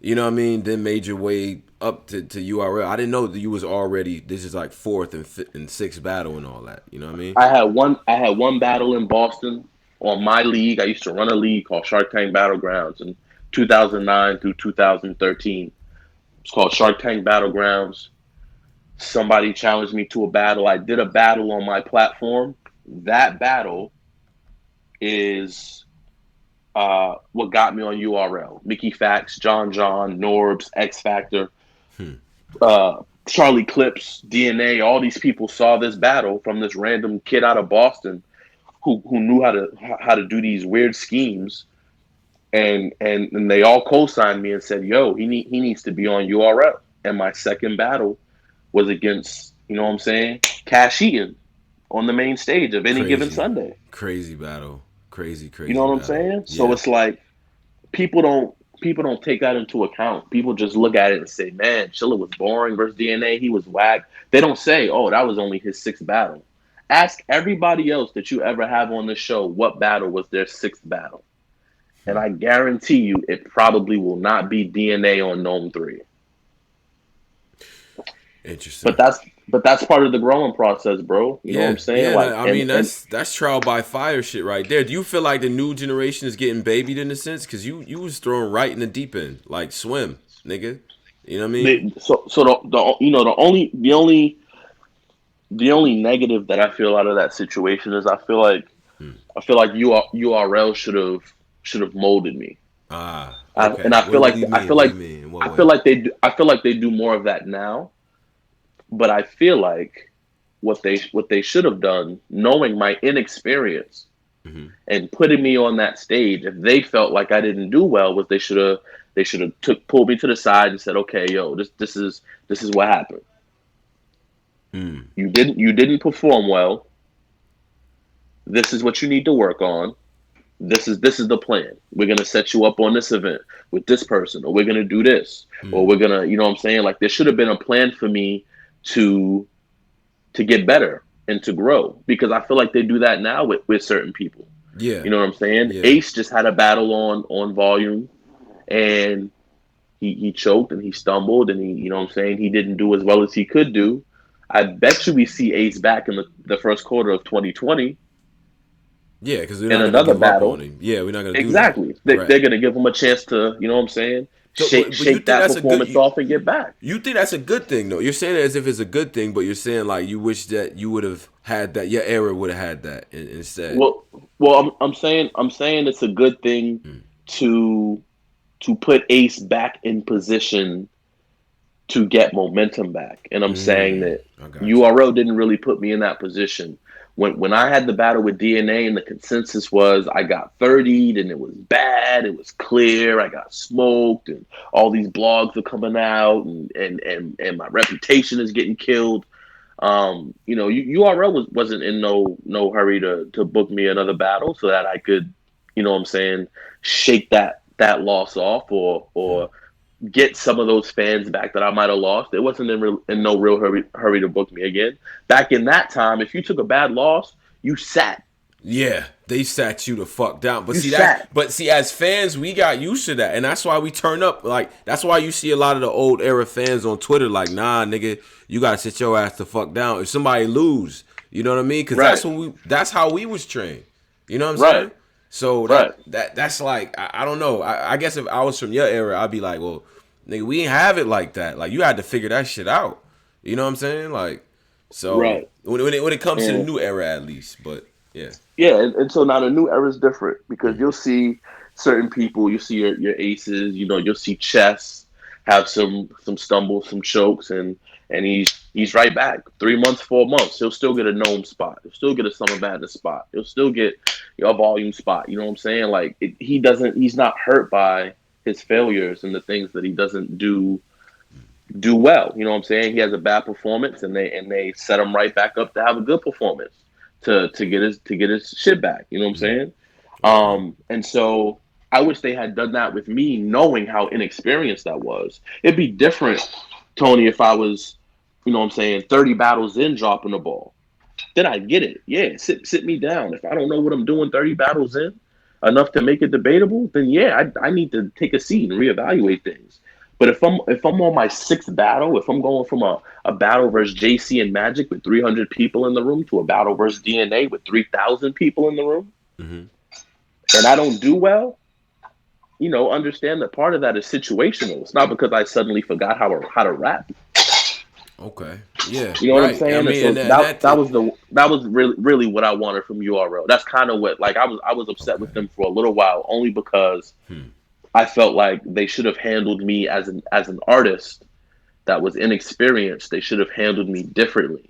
you know what I mean. Then made your way up to URL. I didn't know that you was already. This is like fourth and sixth battle and all that. You know what I mean? I had one battle in Boston on my league. I used to run a league called Shark Tank Battlegrounds in 2009 through 2013. It's called Shark Tank Battlegrounds. Somebody challenged me to a battle. I did a battle on my platform. That battle is what got me on URL. Mickey Fax, John, Norbs, X Factor, Hmm. Charlie Clips, DNA. All these people saw this battle from this random kid out of Boston who knew how to do these weird schemes, and they all co-signed me and said, "Yo, he needs to be on URL." And my second battle was against, you know what I'm saying, Cash Eaton on the main stage of any given Crazy, Sunday. crazy battle. Crazy, You know crazy what I'm battle. saying? So Yeah. it's like people don't take that into account. People just look at it and say, "Man, Chilla was boring versus DNA. He was whack." They don't say, "Oh, that was only his sixth battle." Ask everybody else that you ever have on the show what battle was their sixth battle, and I guarantee you, it probably will not be DNA on Gnome 3. But Interesting. but that's part of the growing process, bro. You know what I'm Yeah, saying? yeah. Like, I mean, that's trial by fire shit right there. Do you feel like the new generation is getting babied in a sense? Because you was thrown right in the deep end, like swim, nigga. You know what I mean? so the you know the only negative that I feel out of that situation is Hmm. I feel like URL should have molded me. Ah, And okay. What do you I mean? feel What do you like mean? In what I feel way? like they do more of that now. But I feel like what they should have done, knowing my inexperience Hmm. and putting me on that stage, if they felt like I didn't do well, was they should have pulled me to the side and said, okay, yo, this is what happened. Hmm. You didn't perform well. This is what you need to work on. This is the plan. We're gonna set you up on this event with this person, or we're gonna do this, or Hmm. we're gonna, you know what I'm saying? Like there should have been a plan for me to to get better and to grow, because I feel like they do that now with certain people. Yeah. You know what I'm saying? Yeah. Ace just had a battle on volume, and he choked and he stumbled, and you know what I'm saying, he didn't do as well as he could do. I bet you we see Ace back in the first quarter of 2020 Yeah. Because we're in not gonna another give up on battle. him. Yeah, we're not gonna do that. Exactly. They're Right. going to give him a chance to, you know what I'm saying, So, shake but you shake think that that's a good? performance off and get back. You think that's a good thing though? You're saying it as if it's a good thing, but you're saying like you wish that you would have had that. Your era would have had that instead. Well, I'm saying it's a good thing Mm. to put Ace back in position to get momentum back. And I'm saying Mm. that I got you. URL didn't really put me in that position. When I had the battle with DNA, and the consensus was I got 30'd and it was bad, it was clear, I got smoked, and all these blogs are coming out, and my reputation is getting killed. URL wasn't in no hurry to book me another battle so that I could, you know what I'm saying, shake that loss off, Mm. or get some of those fans back that I might have lost. It wasn't in no real hurry to book me again. Back in that time, if you took a bad loss, you sat. Yeah, they sat you the fuck down. You sat. But see, as fans, we got used to that, and that's why we turn up. Like that's why you see a lot of the old era fans on Twitter, like, nah, nigga, you gotta sit your ass the fuck down. If somebody lose, you know what I mean? Because Right. that's how we was trained. You know what I'm Right. saying? So Right. that's like, I don't know. I guess if I was from your era, I'd be like, well, nigga, we ain't have it like that. Like you had to figure that shit out. You know what I'm saying? Like, so Right. when it comes to the And new era, at least, but yeah. yeah, and so now the new era is different, because you'll see certain people, you see your aces, you'll see Chess have some stumbles, some chokes, and he's right back. 3 months, 4 months, he'll still get a gnome spot. He'll still get a summer madness spot. He'll still get a volume spot. You know what I'm saying? Like he's not hurt by his failures and the things that he doesn't do well. You know what I'm saying? He has a bad performance, and they set him right back up to have a good performance to get his shit back. You know what I'm Mhm. saying? Okay. And so I wish they had done that with me, knowing how inexperienced that was. It'd be different, Tony, if I was, you know what I'm saying, 30 battles in dropping the ball. Then I get it. Yeah, sit me down. If I don't know what I'm doing 30 battles in, enough to make it debatable, then yeah, I need to take a seat and reevaluate things. But if I'm on my sixth battle, if I'm going from a battle versus JC and Magic with 300 people in the room to a battle versus DNA with 3,000 people in the room, Hmm. and I don't do well, understand that part of that is situational. It's not because I suddenly forgot how to rap. Okay. Yeah. You know what I'm Right. I saying? And mean, so and that was really what I wanted from URL. That's kind of what, like, I was upset with okay. them for a little while, only because Hmm. I felt like they should have handled me as an artist that was inexperienced. They should have handled me differently.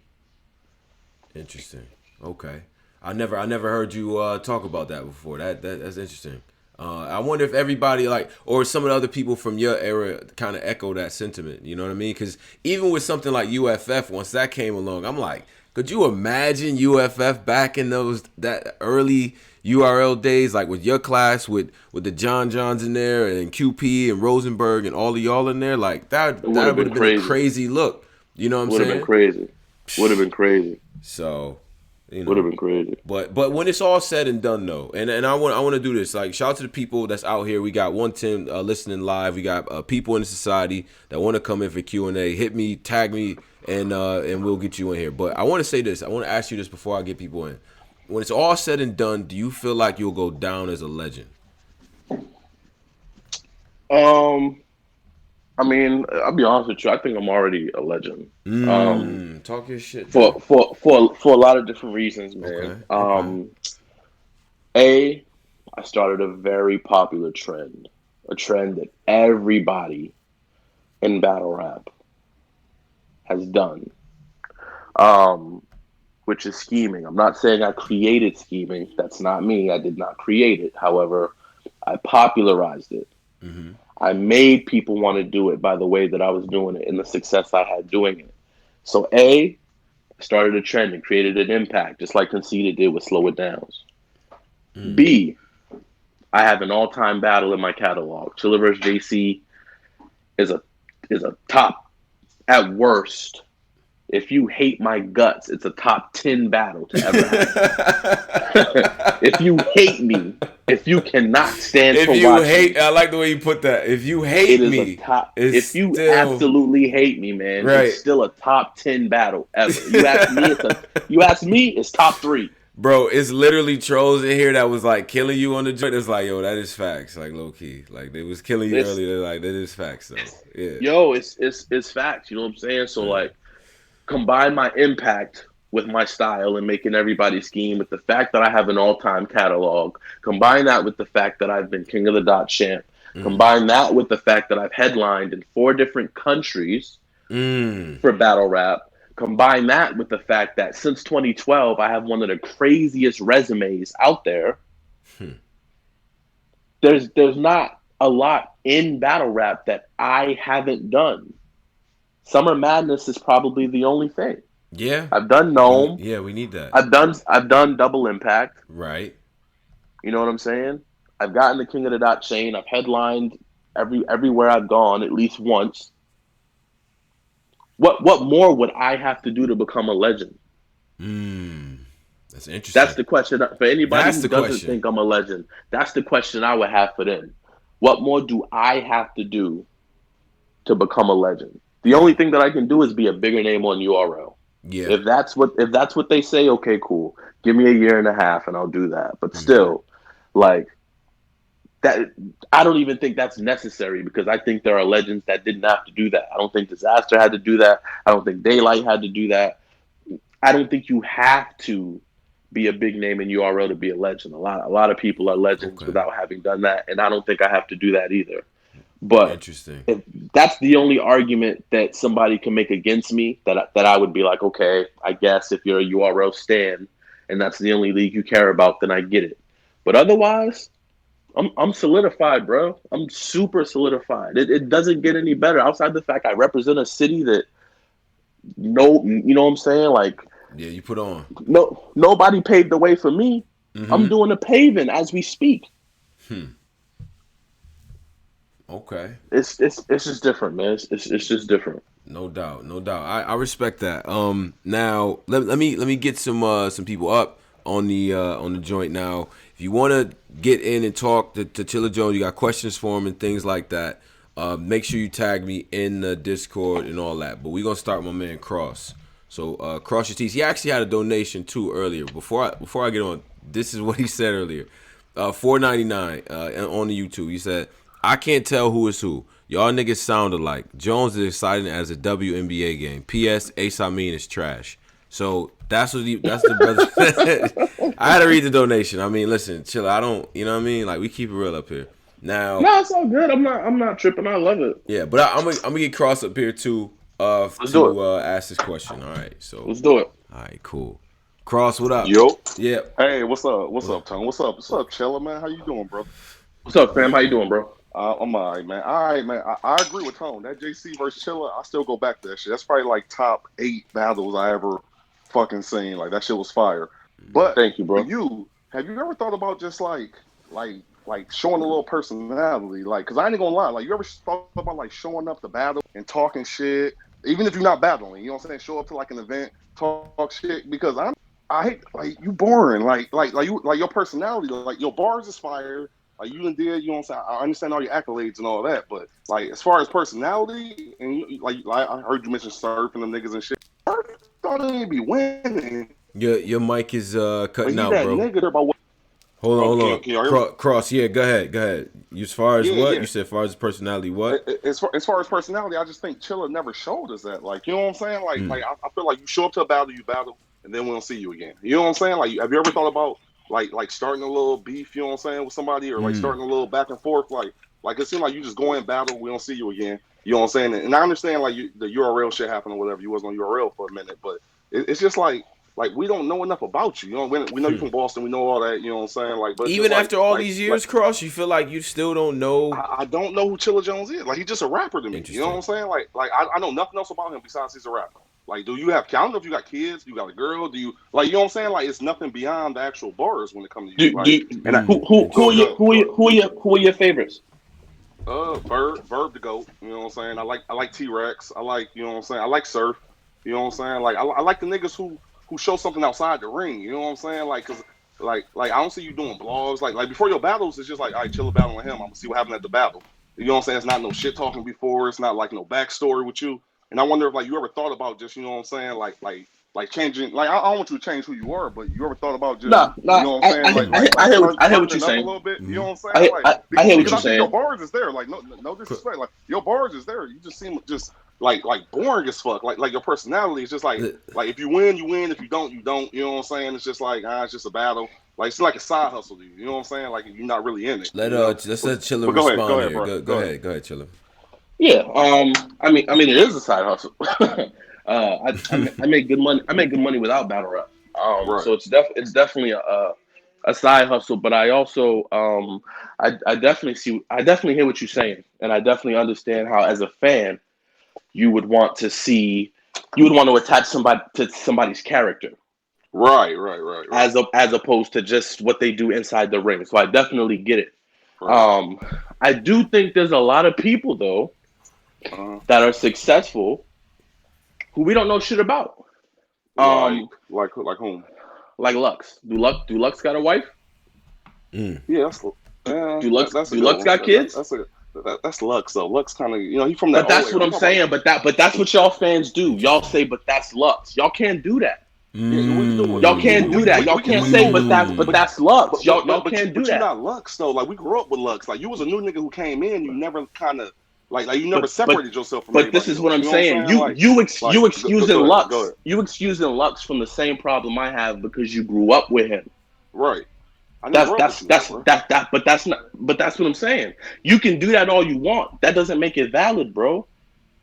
Interesting. Okay. I never heard you talk about that before. That's interesting. I wonder if everybody like, or some of the other people from your era kind of echo that sentiment. You know what I mean? Because even with something like UFF, once that came along, I'm like, could you imagine UFF back in that early URL days, like with your class, with the Johns in there and QP and Rosenberg and all of y'all in there, like It that would have would been have been a crazy. crazy look. You know what I'm Would have been saying? crazy. Would have been crazy. So You Would have know. been crazy. But when it's all said and done though, and I want to do this. Like shout out to the people that's out here. We got 110 listening live. We got people in the society that want to come in for Q&A. Hit me, tag me, and we'll get you in here. But I want to say this. I want to ask you this before I get people in. When it's all said and done, do you feel like you'll go down as a legend? Um, I mean, I'll be honest with you. I think I'm already a legend. Talk your shit then. For a lot of different reasons, man. Okay. Okay. A, I started a very popular trend, a trend that everybody in battle rap has done, um, which is scheming. I'm not saying I created scheming. That's not me. I did not create it. However, I popularized it. Mm-hmm. I made people want to do it by the way that I was doing it and the success I had doing it. So A, started a trend and created an impact, just like Conceited did with Slow It Downs. Mm. B, I have an all-time battle in my catalog. Chilla vs. JC is a top at worst. If you hate my guts, it's a top 10 battle to ever happen. If you hate me, if you cannot stand If to you watch hate, me, I like the way you put that. If you it hate is a me, top. it's If you still absolutely hate me, man, it's right. still a top 10 battle ever. You ask me, it's top three. Bro, it's literally trolls in here that was like killing you on the joint. It's like, yo, that is facts. Like low key, like they was killing you It's earlier. They're like, that is facts though. Yeah. yo, it's facts. You know what I'm saying? So Mm. like, combine my impact with my style and making everybody scheme with the fact that I have an all-time catalog. Combine that with the fact that I've been King of the Dot champ. Mm. Combine that with the fact that I've headlined in 4 different countries Mm. for battle rap. Combine that with the fact that since 2012, I have one of the craziest resumes out there. Hmm. There's not a lot in battle rap that I haven't done. Summer Madness is probably the only thing. Yeah. I've done Gnome. We need that. I've done Double Impact. Right. You know what I'm saying? I've gotten the King of the Dot chain. I've headlined everywhere I've gone at least once. What more would I have to do to become a legend? Mm. That's That's interesting. the question for anybody That's who the doesn't question. think I'm a legend. That's the question I would have for them. What more do I have to do to become a legend? The Yeah. only thing that I can do is be a bigger name on URL. Yeah. If that's what they say, okay, cool. Give me a year and a half and I'll do that. But Mm-hmm. still, like that, I don't even think that's necessary because I think there are legends that didn't have to do that. I don't think Disaster had to do that. I don't think Daylight had to do that. I don't think you have to be a big name in URL to be a legend. A lot of people are legends Okay. without having done that, and I don't think I have to do that either. But Interesting. if that's the only argument that somebody can make against me, that I would be like, okay, I guess if you're a URL stan and that's the only league you care about, then I get it. But otherwise, I'm solidified, bro. I'm super solidified. It doesn't get any better outside the fact I represent a city that you know what I'm saying? Like Yeah, you put on. nobody paved the way for me. I'm Mm-hmm. doing the paving as we speak. Hmm. Okay. It's just different, man. It's just different. No doubt, no doubt. I respect that. Now let me get some people up on the joint now. If you want to get in and talk to Chilla Jones, you got questions for him and things like that. Make sure you tag me in the Discord and all that. But we're gonna start with my man Cross. So Cross your teeth. He actually had a donation too earlier. Before I get on, this is what he said earlier. $4.99 on the YouTube. He said, "I can't tell who is who. Y'all niggas sound alike. Jones is exciting as a WNBA game. P.S. Ace Amin is trash." So that's the brother said. I had to read the donation. I mean, listen, chill. I don't, you know what I mean? Like we keep it real up here. Now, No, it's all good. I'm not tripping. I love it. yeah, but I'm gonna get Cross up here too. Let's do it. To ask this question. All right, so Let's do it. all right, cool. Cross, what up? Yo. Yeah. Hey, what's up? What's up, Tone? What's up, Chilla, man? How you doing, bro? What's up, fam? How you doing, bro? I'm all right, man. All right, man. I agree with Tone. That JC versus Chilla, I still go back to that shit. That's probably like top 8 battles I ever fucking seen. Like that shit was fire. But Thank you, for bro. you, have you ever thought about just like showing a little personality? Like, cause I ain't gonna lie. Like, you ever thought about like showing up to battle and talking shit, even if you're not battling? You know what I'm saying? Show up to like an event, talk shit. Because I hate like you boring. Like your personality, like your bars is fire. Like you done did, you know what I'm saying? I understand all your accolades and all that, but like as far as personality and like I heard you mention surfing them niggas and shit. I thought they be winning, Your mic is but cutting he out, that bro. nigga about what? Hold on, Oh, hold on. can y'all hear me? Cross, yeah, go ahead, go ahead. You as far as Yeah, what? yeah. You said as far as personality, what? As far as personality, I just think Chilla never showed us that. Like, you know what I'm saying? Mm. I feel like you show up to a battle, you battle, and then we don't see you again. You know what I'm saying? Like, have you ever thought about like starting a little beef? You know what I'm saying with somebody, or like Mm. starting a little back and forth? Like it seems like you just go in battle, we don't see you again. You know what I'm saying? And I understand like the URL shit happened or whatever. You wasn't on URL for a minute, but it's just like we don't know enough about you. You know, we know you from Boston. We know all that. You know what I'm saying? Like, but it's just Even after all these like years, Cross, you feel like you still don't know. I don't know who Chilla Jones is. Like he's just a rapper to me. You know what Interesting. I'm saying? I know nothing else about him besides he's a rapper. Like, do you have? I don't know if you got kids. You got a girl. Do you like? You know what I'm saying? Like, it's nothing beyond the actual bars when it comes to you. Like, and Mm. go Interesting. who are your favorites? Verb to go. You know what I'm saying? I like T Rex. I like you know what I'm saying. I like Surf. You know what I'm saying? Like I like the niggas who show something outside the ring. You know what I'm saying? Like cause like I don't see you doing blogs. Like before your battles, it's just like all right, chill a battle with him. I'm gonna see what happened at the battle. You know what I'm saying? It's not no shit talking before. It's not like no backstory with you. And I wonder if like you ever thought about just you know what I'm saying like changing. Like I don't want you to change who you are, but you ever thought about just Nah, you nah. know what I'm saying? I hear what you're Turning up a saying. little bit. You know Mm. what I'm saying? Like I hear what because you're I think your saying. bars is there. Like no disrespect. Like your bars is there. You just seem just like boring as fuck. Like your personality is just like if you win, you win. If you don't, you don't. You know what I'm saying? It's just like it's just a battle. Like it's like a side hustle to you. You know what I'm saying? Like you're not really in it. You know. Let's let Chilla But go respond ahead, here. bro. Go ahead, Chilla. Yeah. I mean, it is a side hustle. I make good money. I make good money without battle rap. Right. So it's definitely a side hustle. But I also I definitely hear what you're saying, and I definitely understand how as a fan you would want to see you would want to attach somebody to somebody's character Right. as opposed to just what they do inside the ring. So I definitely get it. Right. Um, I do think there's a lot of people though Uh, that are successful who we don't know shit about. Um, like whom? like Lux. Do Lux got a wife? Mm. Yeah, that's a Do good Lux one. got kids? That's Lux though. Lux kind of he from that But old that's era. what I'm I'm talking about saying. But that's what y'all fans do. Y'all Interesting. say, but that's Lux. Y'all can't do that. yeah. We can do Y'all it. can't do that. Y'all We can can't we can do say, it with but but that's Lux. Y'all can't do but you're that. not Lux though. Like we grew up with Lux. Like you was a new nigga who came in. You never kind of like you never But but separated yourself from but this everybody is what else. I'm You know what I'm saying. saying? You excusing Go Lux. ahead. You excusing Lux from the same problem I have because you grew up with him. Right. I didn't That's grow up with that's you though, that's bro. that but that's not but that's what I'm saying. You can do that all you want. That doesn't make it valid, bro.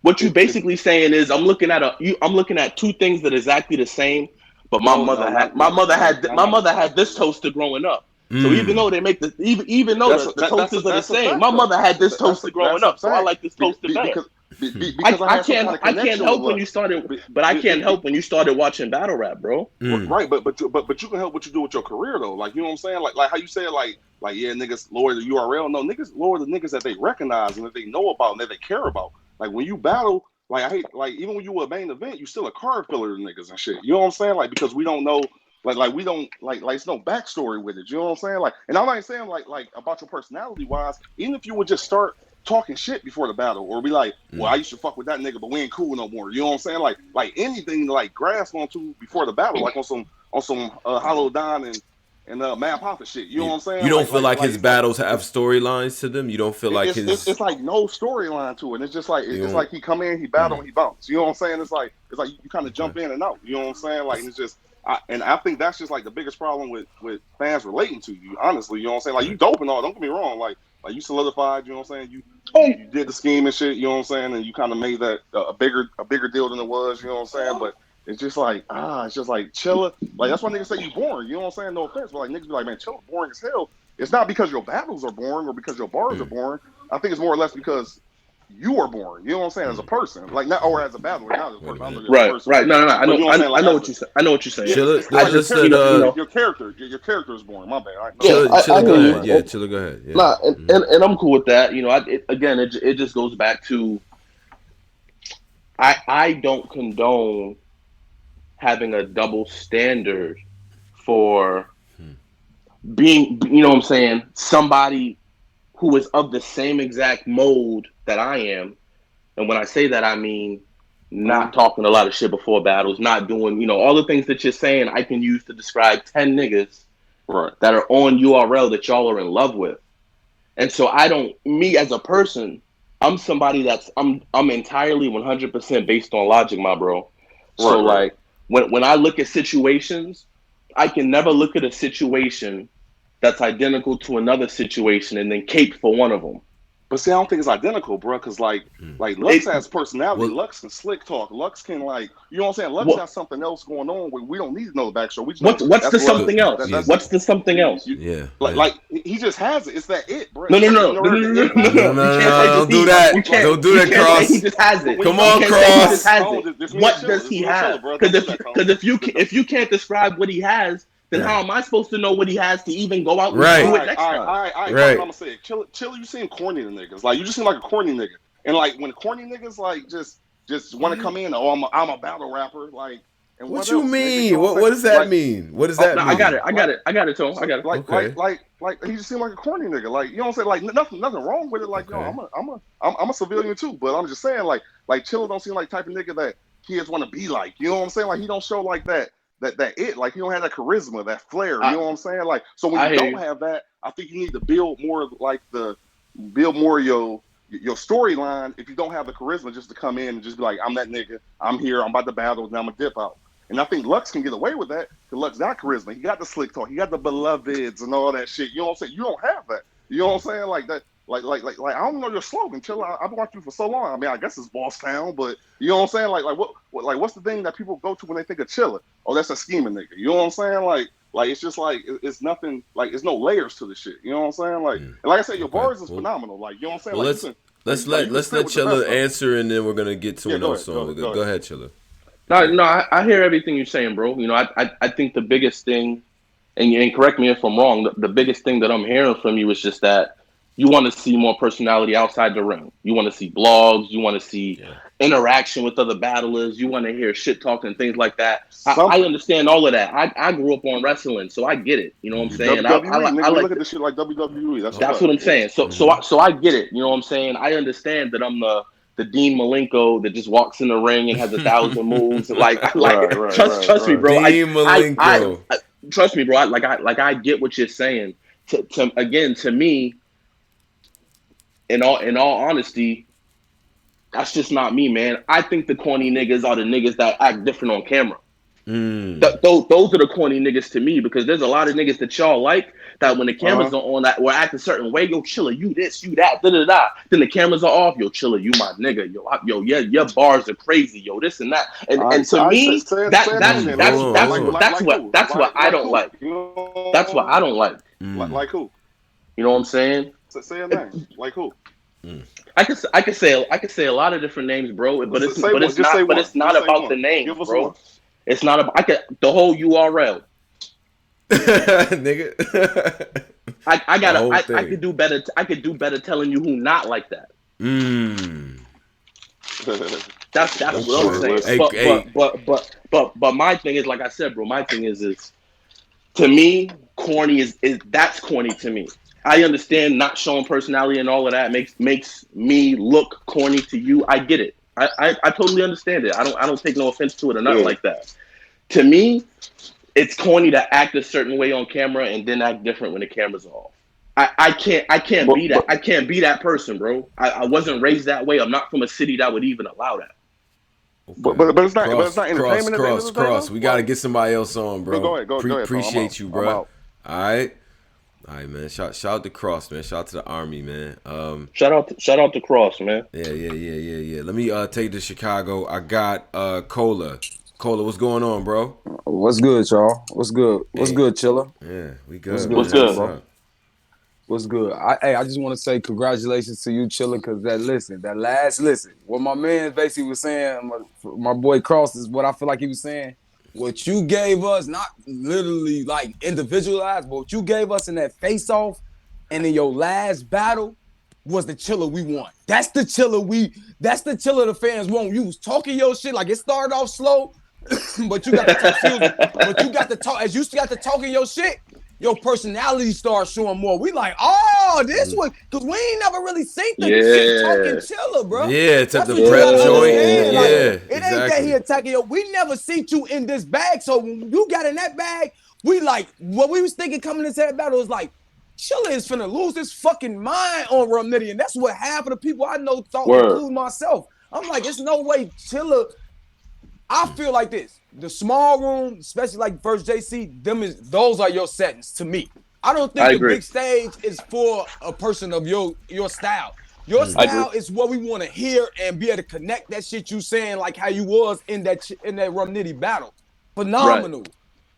What you It's basically saying is I'm looking at two things that are exactly the same, but no no not my not mother had this toaster growing up. So even Mm. though they make the even though the toasters are the that's a same, fact my though. mother had this toaster That's growing a up, so I fact like this toaster better. because I had some kind of I can't connection with help when you Lux. started, Be, but I be, can't be, be, help when you started watching battle rap, bro. Mm. right, but you can help what you do with your career though. Like you know what I'm saying? Like how you say it, like yeah, niggas lower the URL. No, niggas lower the niggas that they recognize and that they know about and that they care about. Like when you battle, like I hate like even when you were a main event, you still a card filler to niggas and shit. You know what I'm saying? Like because we don't know like we don't like it's no backstory with it. You know what I'm saying? Like and I'm not saying like about your personality wise, even if you would just start talking shit before the battle or be like, well, Mm. I used to fuck with that nigga, but we ain't cool no more. You know what I'm saying? Like anything to like grasp onto before the battle, like on some Hollow Don and Mad Papa shit. You know what I'm You saying? don't feel like his It's like battles have storylines to them. You don't feel like his. it's like no storyline to it. It's just like You it's don't. like he come in, he battle, Mm. and he bounce. You know what I'm saying? It's like you kind of Okay. jump in and out. You know what I'm saying? Like and it's just. I think that's just like the biggest problem with fans relating to you. Honestly, you know what I'm saying? Like you Right. dope and all. Don't get me wrong. Like you solidified. You know what I'm saying? Oh, You did the scheme and shit. You know what I'm saying? And you kind of made that a bigger deal than it was. You know what I'm saying? But it's just like it's just like Chilla. Like that's why niggas say you boring. You know what I'm saying? No offense, but like niggas be like, man, Chilla boring as hell. It's not because your battles are boring or because your bars are Mm. boring. I think it's more or less because you are boring. You know what I'm saying? As a Mm. person, like not or as a battler, not as a Wait a person. I don't know minute. you as a right, person, right. No, no, no. but you know what I'm saying? I Like know as what a you say. I know what you're yeah, saying. Chilla, I like let's let your character your character is boring. My bad. yeah, Chilla I go hear ahead. you. Yeah, Chilla go ahead. Yeah. Nah, Mm. and I'm cool with that. You know, it just goes back to I don't condone having a double standard for being, you know what I'm saying, somebody who is of the same exact mold that I am. And when I say that, I mean not talking a lot of shit before battles, not doing, you know, all the things that you're saying I can use to describe 10 niggas Right. that are on URL that y'all are in love with. And so me as a person, I'm somebody I'm entirely 100% based on logic, my bro. So like when I look at situations, I can never look at a situation that's identical to another situation and then cape for one of them. But see, I don't think it's identical, bro. Because like Lux has personality. Lux can slick talk. Lux can you know what I'm saying. Lux has something else going on where we don't need to know the backstory. We just know what's the something else? What's the something else? Like he just has it. It's that it, bro. No, don't do that. Don't do that, Cross. He just has it. Come on, Cross. What does he have? Because if you can't describe what he has, then how am I supposed to know what he has to even go out and do it next time? All right. I'm gonna say it. Chilla, you seem corny to niggas. Like you just seem like a corny nigga. And like when corny niggas like just want to come in, I'm a battle rapper. Like, and what you mean? What does that mean? What does that mean? I got it, Tom. I got it. Like he just seemed like a corny nigga. Like you know what I'm saying? Like nothing wrong with it. Like I'm a civilian too. But I'm just saying like Chilla don't seem like the type of nigga that kids want to be like. You know what I'm saying? Like he don't show like that it, like you don't have that charisma, that flair, you know what I'm saying? Like, so when you don't have that, I think you need to build more your storyline. If you don't have the charisma, just to come in and just be like, I'm that nigga, I'm here, I'm about to battle, and I'm gonna dip out. And I think Lux can get away with that because Lux got charisma. He got the slick talk, he got the beloveds and all that shit. You know what I'm saying? You don't have that. You know what I'm saying? Like that. Like I don't know your slogan, Chilla. I've been watching you for so long. I mean, I guess it's Boss Town, but you know what I'm saying? Like what's the thing that people go to when they think of Chilla? Oh, that's a scheming nigga. You know what I'm saying? Like it's just like it's nothing. Like it's no layers to the shit. You know what I'm saying? Like and like I said, your bars is phenomenal. Like you know what I'm saying? Well, like let's let Chilla answer, and then we're gonna get to another song. Go ahead, Chilla. No, I hear everything you're saying, bro. You know, I think the biggest thing, and correct me if I'm wrong, the biggest thing that I'm hearing from you is just that you want to see more personality outside the ring. You want to see blogs. You want to see interaction with other battlers. You want to hear shit talk and things like that. I understand all of that. I grew up on wrestling, so I get it. You know what I'm saying? I look at this shit like WWE. That's what I'm saying. So I get it. You know what I'm saying? I understand that I'm the Dean Malenko that just walks in the ring and has 1,000 moves. Trust me, bro. Dean Malenko. Trust me, bro. I get what you're saying. To me, in all honesty, that's just not me, man. I think the corny niggas are the niggas that act different on camera. Those are the corny niggas to me, because there's a lot of niggas that y'all like that when the cameras are on, that will act a certain way. Yo, Chilla, you this, you that, da da da. Then the cameras are off. Yo, Chilla, you my nigga. Yo, yeah, your bars are crazy. Yo, this and that. And to me, that's what I don't like. That's what I don't like. Like who? You know what I'm saying? Say a name. Like who? I could say a lot of different names, bro. But it's not about the names, bro. One. It's not about the whole URL. Nigga. I could do better. I could do better telling you who not like that. That's what I'm saying. But my thing is, like I said, bro. My thing is to me, corny is that's corny to me. I understand not showing personality and all of that makes me look corny to you. I get it. I totally understand it. I don't take no offense to it or nothing like that. To me, it's corny to act a certain way on camera and then act different when the camera's off. I can't be that. I can't be that person, bro. I wasn't raised that way. I'm not from a city that would even allow that. Okay. But it's not entertainment. Cross. We gotta get somebody else on, bro. Go ahead. Appreciate you, bro. All right, man. Shout out to Cross, man. Shout out to the Army, man. Shout out to Cross, man. Yeah. Let me take to Chicago. I got Cola. Cola, what's going on, bro? What's good, y'all? What's good? What's good, Chilla? Yeah, we good. What's good, bro? What's good? I just want to say congratulations to you, Chilla, because that last listen, what my man basically was saying, my boy Cross, is what I feel like he was saying. What you gave us, not literally like individualized, but what you gave us in that face-off and in your last battle was the Chilla we want. That's the Chilla the fans want. You was talking your shit, like it started off slow, but you got to talk, excuse me, but you got to talk, as you got to talking your shit, your personality starts showing more. We like, oh, this one, because we ain't never really seen the shit talking Chilla, bro. Yeah, That's the what you prep gotta joint. understand. Like, it ain't that exactly. he attacking you. We never seen you in this bag. So when you got in that bag, we like, what we was thinking coming into that battle was like, Chilla is finna lose his fucking mind on Nitty. And that's what half of the people I know thought, including myself. I'm like, it's no way Chilla. I feel like this. The small room, especially like first JC, those are your settings to me. I don't think the big stage is for a person of your style. Your style is what we want to hear and be able to connect that shit you saying, like how you was in that Rum Nitty battle. Phenomenal. Right.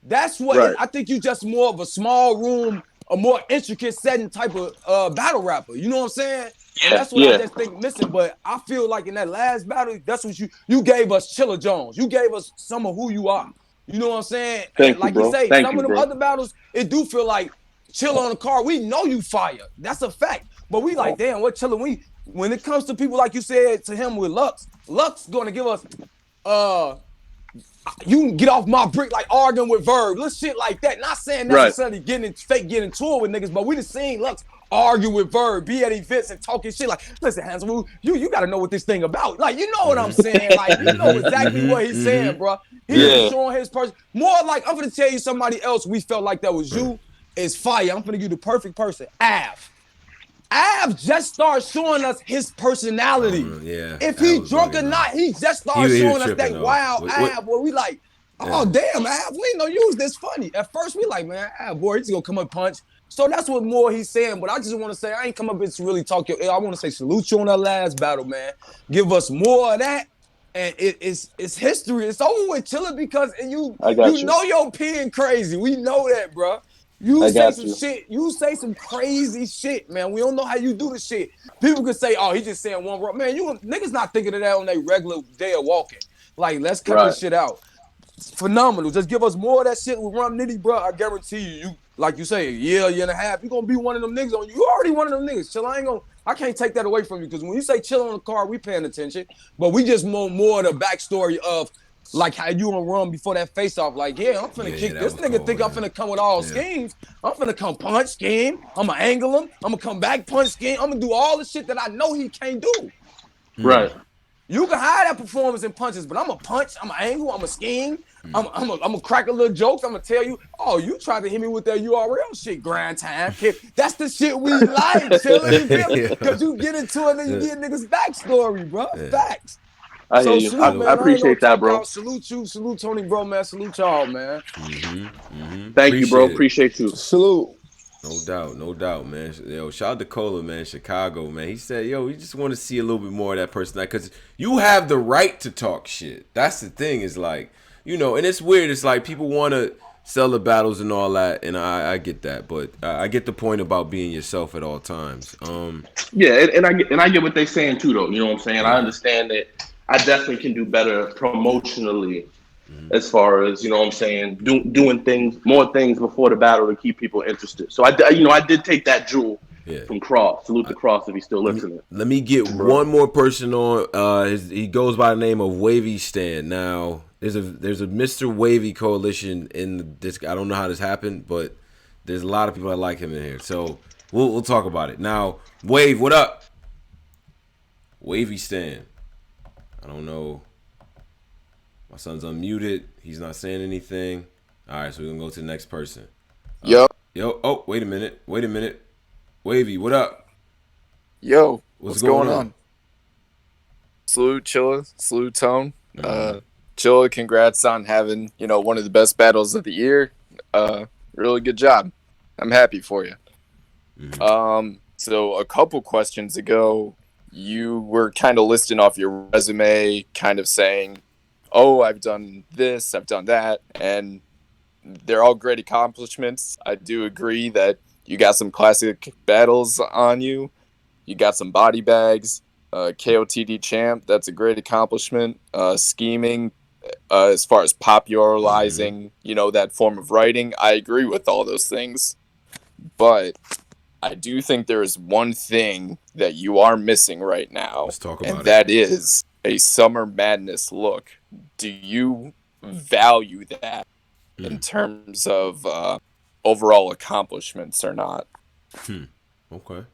That's what I think you just more of a small room, a more intricate setting type of battle rapper. You know what I'm saying? And that's what I just think missing. But I feel like in that last battle, that's what you gave us Chilla Jones. You gave us some of who you are. You know what I'm saying? Thank and like you, you say, Thank some of them other battles, it do feel like Chilla on the car. We know you fire. That's a fact. But we like, damn, what Chilla? When it comes to people like you said to him with Lux gonna give us you can get off my brick like arguing with Verb. Little shit like that. Not saying necessarily getting into it with niggas, but we done seen Lux argue with Verb, be at events and talking shit like, listen, Hansel, you gotta know what this thing about. Like, you know what I'm saying? Like, you know exactly what he's saying, bro. He's just showing his person. More like, I'm gonna tell you somebody else we felt like that was you is fire. I'm gonna give you the perfect person. Av just started showing us his personality. If he drunk or not, he just started showing us that wild Av where we like, oh, damn, Av, we ain't no use this funny. At first, we like, man, Av, boy, he's gonna come up punch. So that's what more he's saying. But I just want to say, I ain't come up here to really talk your I want to say salute you on that last battle, man. Give us more of that. And it's history. It's over with Chilla because you know your pen crazy. We know that, bro. You say some shit. You say some crazy shit, man. We don't know how you do the shit. People could say, "Oh, he just saying one word." Man, you niggas not thinking of that on their regular day of walking. Like, let's cut this shit out. Phenomenal. Just give us more of that shit with Rum Nitty, bro. I guarantee you, like you say, a year and a half, you gonna be one of them niggas on you. You already one of them niggas. Chill, I can't take that away from you because when you say chill on the car, we paying attention. But we just more of the backstory of like how you and Rum before that face off. Like, I'm finna kick this nigga. Cold, think I'm finna come with all schemes. I'm finna come punch scheme. I'm gonna angle him. I'm gonna come back punch scheme. I'm gonna do all the shit that I know he can't do. Right. You can hide that performance in punches, but I'm a punch, I'm an angle, I'm a scheme, I'm a crack a little jokes. I'm gonna tell you, oh, you tried to hit me with that URL shit, grind time. That's the shit we like, chilling, because you get into it and you get niggas backstory, bro. Facts. I hear you. Salute, man. I appreciate that, bro. Salute you, salute Tony, bro, man. Salute y'all, man. Thank you, bro. Appreciate you. Salute. No doubt, man. Yo, shout out to Cola, man, Chicago, man. He said, yo, we just want to see a little bit more of that personality because you have the right to talk shit. That's the thing is like, and it's weird. It's like people want to sell the battles and all that, and I get that, but I get the point about being yourself at all times. Yeah, and I get what they're saying too, though. You know what I'm saying? I understand that I definitely can do better promotionally. As far as, you know what I'm saying, doing more things before the battle to keep people interested. So I did take that jewel from Cross. Salute to Cross if he's still listening. Let me get one more person on. He goes by the name of Wavy Stan. Now there's a Mr. Wavy coalition in this. I don't know how this happened, but there's a lot of people that like him in here. So we'll talk about it. Now, Wave, what up? Wavy Stan. I don't know. My son's unmuted. He's not saying anything. All right, so we're going to go to the next person. Yo. Oh, wait a minute. Wavy, what up? Yo, what's going on? Salute, Chilla. Salute, Tone. Chilla, congrats on having, one of the best battles of the year. Really good job. I'm happy for you. So a couple questions ago, you were kind of listing off your resume, kind of saying, oh, I've done this, I've done that, and they're all great accomplishments. I do agree that you got some classic battles on you. You got some body bags, KOTD champ, that's a great accomplishment. Scheming, as far as popularizing, that form of writing, I agree with all those things. But I do think there is one thing that you are missing right now. Let's talk about that is a Summer Madness look. Do you value that in terms of overall accomplishments or not. Okay.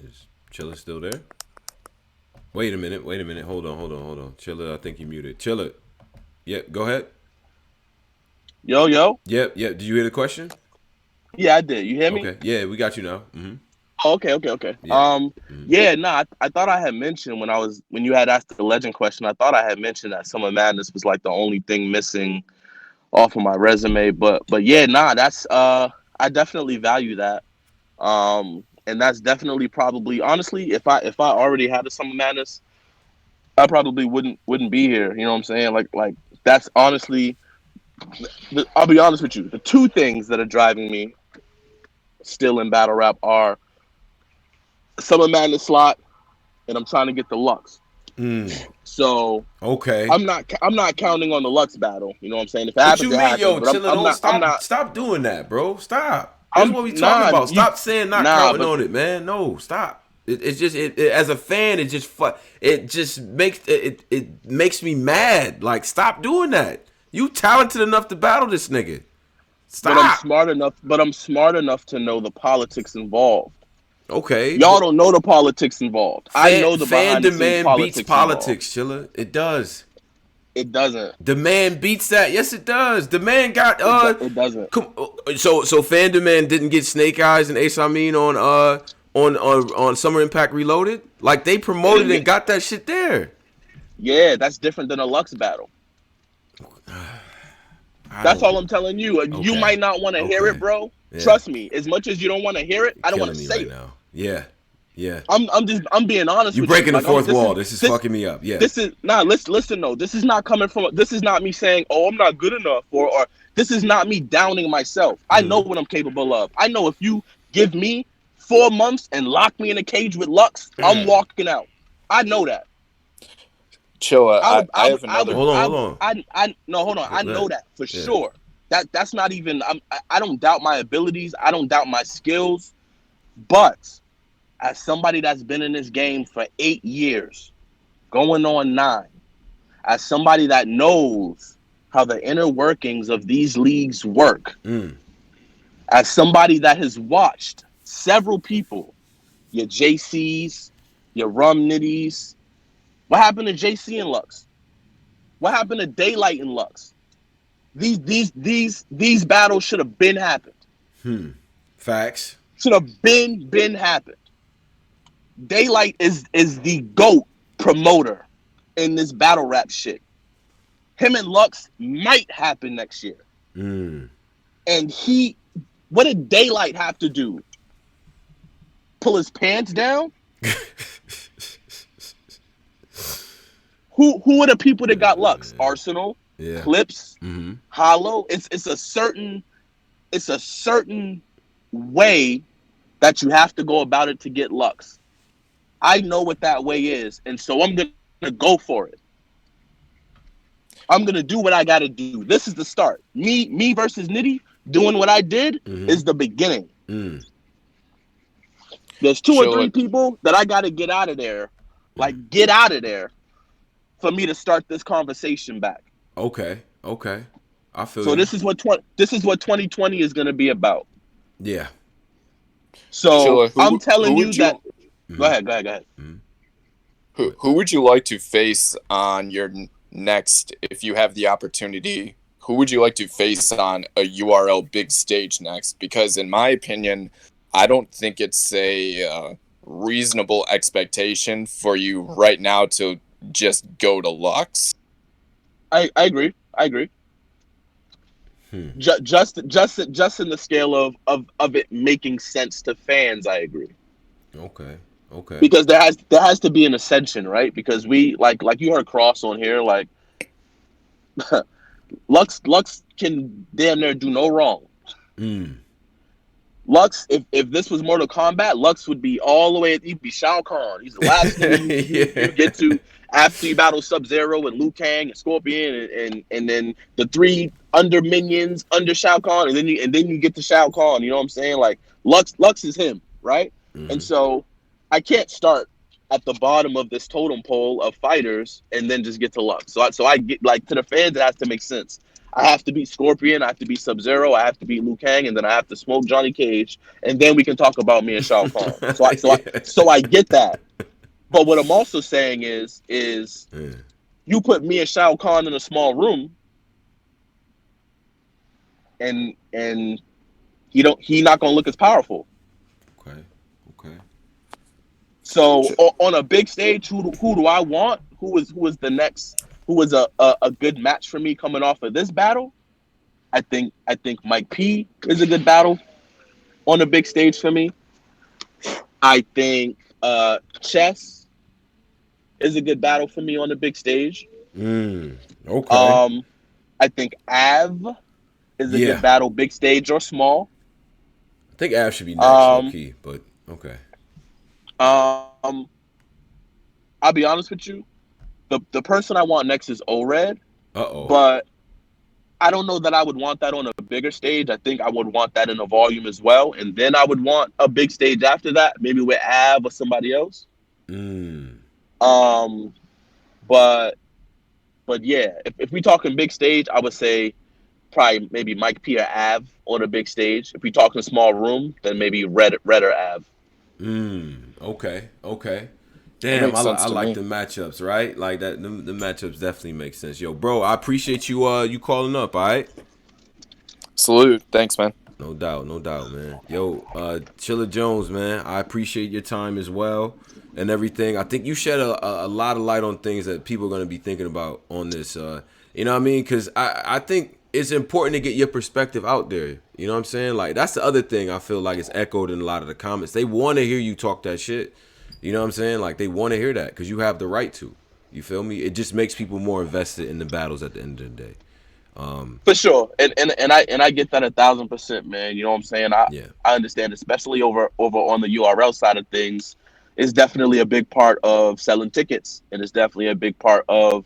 Is Chilla still there? Wait a minute. Hold on. Chilla, I think you muted. Chilla. Yep, go ahead. Yo. Yep. Did you hear the question? Yeah, I did. You hear me? Okay. Yeah, we got you now. Mm-hmm. Oh, okay. Yeah. Yeah, nah, I thought I had mentioned when you had asked the legend question, I thought I had mentioned that Summer Madness was like the only thing missing off of my resume. But yeah, nah, that's I definitely value that. And that's definitely probably honestly, if I already had a Summer Madness, I probably wouldn't be here. You know what I'm saying? Like that's honestly, I'll be honest with you. The two things that are driving me still in battle rap are Summer Madness slot, and I'm trying to get the Lux. So Okay. I'm not counting on the Lux battle. You know what I'm saying? If it What happens, you it mean, happens. yo, But Chilla? Don't stop doing that, bro. Stop. This is what we talking about. Stop saying not counting on it, man. No, stop. It's just as a fan, it just makes me mad. Like, stop doing that. You talented enough to battle this nigga. Stop. But I'm smart enough to know the politics involved. Okay. Y'all don't know the politics involved. I know the fan behind the scenes demand beats politics Chilla. It does. It doesn't. Demand beats that. Yes, it does. Demand got It doesn't. So fan demand didn't get Snake Eyes and Ace Amin on Summer Impact Reloaded. Like, they promoted and got that shit there. Yeah, that's different than a Lux battle. That's all I'm telling you. Okay. You might not want to hear it, bro. Yeah. Trust me. As much as you don't want to hear it, I don't want to say it now. Yeah. I'm being honest with you. You're breaking the fourth wall. This is fucking me up. Yeah. This is listen though. This is not coming from. This is not me saying, "Oh, I'm not good enough," or this is not me downing myself. I know what I'm capable of. I know if you give me 4 months and lock me in a cage with Lux, I'm walking out. I know that. Chilla, I have another. Hold on. Hold on. I know that for sure. That's not even. I don't doubt my abilities. I don't doubt my skills, but as somebody that's been in this game for 8 years, going on 9, as somebody that knows how the inner workings of these leagues work, as somebody that has watched several people, your JCs, your Rum Nitties, what happened to JC and Lux? What happened to Daylight and Lux? These battles should have been happened. Facts. Should have been happened. Daylight is the GOAT promoter in this battle rap shit. Him and Lux might happen next year. And what did Daylight have to do? Pull his pants down? Who are the people that got Lux? Arsenal, Clips, Hollow. It's a certain way that you have to go about it to get Lux. I know what that way is, and so I'm gonna go for it. I'm gonna do what I gotta do. This is the start. Me versus Nitty doing what I did is the beginning. There's 2 or 3 people that I gotta get out of there, get out of there, for me to start this conversation back. Okay. I feel. So this is what 2020 is gonna be about. Yeah. So I'm telling you that. Go ahead. Who would you like to face on your next, if you have the opportunity? Who would you like to face on a URL big stage next? Because in my opinion, I don't think it's a reasonable expectation for you right now to just go to Lux. I agree. Just in the scale of it making sense to fans, I agree. Okay. Because there has to be an ascension, right? Because we like you heard Cross on here, like Lux can damn near do no wrong. Lux, if this was Mortal Kombat, Lux would be all the way. He'd be Shao Kahn. He's the last thing you get to after you battle Sub-Zero and Liu Kang and Scorpion and then the 3 under minions under Shao Kahn and then you get to Shao Kahn. You know what I'm saying? Like Lux is him, right? And so I can't start at the bottom of this totem pole of fighters and then just get to luck. So I get like to the fans, it has to make sense. I have to beat Scorpion, I have to beat Sub-Zero, I have to beat Liu Kang, and then I have to smoke Johnny Cage, and then we can talk about me and Shao Kahn. So I get that. But what I'm also saying is you put me and Shao Kahn in a small room, and he not gonna look as powerful. Okay. So on a big stage, who do I want? Who is the next? Who is a good match for me coming off of this battle? I think Mike P is a good battle on a big stage for me. I think Chess is a good battle for me on the big stage. Okay. I think Av is a good battle, big stage or small. I think Av should be next, low key, but okay. I'll be honest with you. The person I want next is ORED. But I don't know that I would want that on a bigger stage. I think I would want that in a volume as well. And then I would want a big stage after that, maybe with Av or somebody else. But yeah, if we talking big stage, I would say probably maybe Mike P or Av on a big stage. If we talking a small room, then maybe Red or Av. Okay. Damn, I like the matchups, right? Like that. The matchups definitely make sense. Yo, bro, I appreciate you you calling up. All right. Salute. Thanks, man. No doubt, man. Yo, Chilla Jones, man, I appreciate your time as well and everything. I think you shed a lot of light on things that people are going to be thinking about on this. You know what I mean? Because I think it's important to get your perspective out there. You know what I'm saying? Like, that's the other thing I feel like is echoed in a lot of the comments. They want to hear you talk that shit. You know what I'm saying? Like, they want to hear that because you have the right to. You feel me? It just makes people more invested in the battles at the end of the day. For sure, and I get that 1,000%, man. You know what I'm saying? I understand, especially over on the URL side of things. It's definitely a big part of selling tickets, and it's definitely a big part of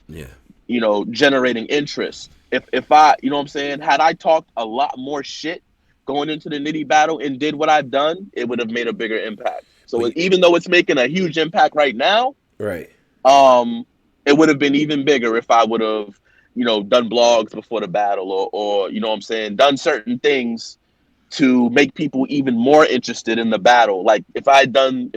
generating interest. If I, you know what I'm saying, had I talked a lot more shit going into the Nitty battle and did what I've done, it would have made a bigger impact. So even though it's making a huge impact right now, right? It would have been even bigger if I would have, done blogs before the battle or you know what I'm saying, done certain things to make people even more interested in the battle. Like if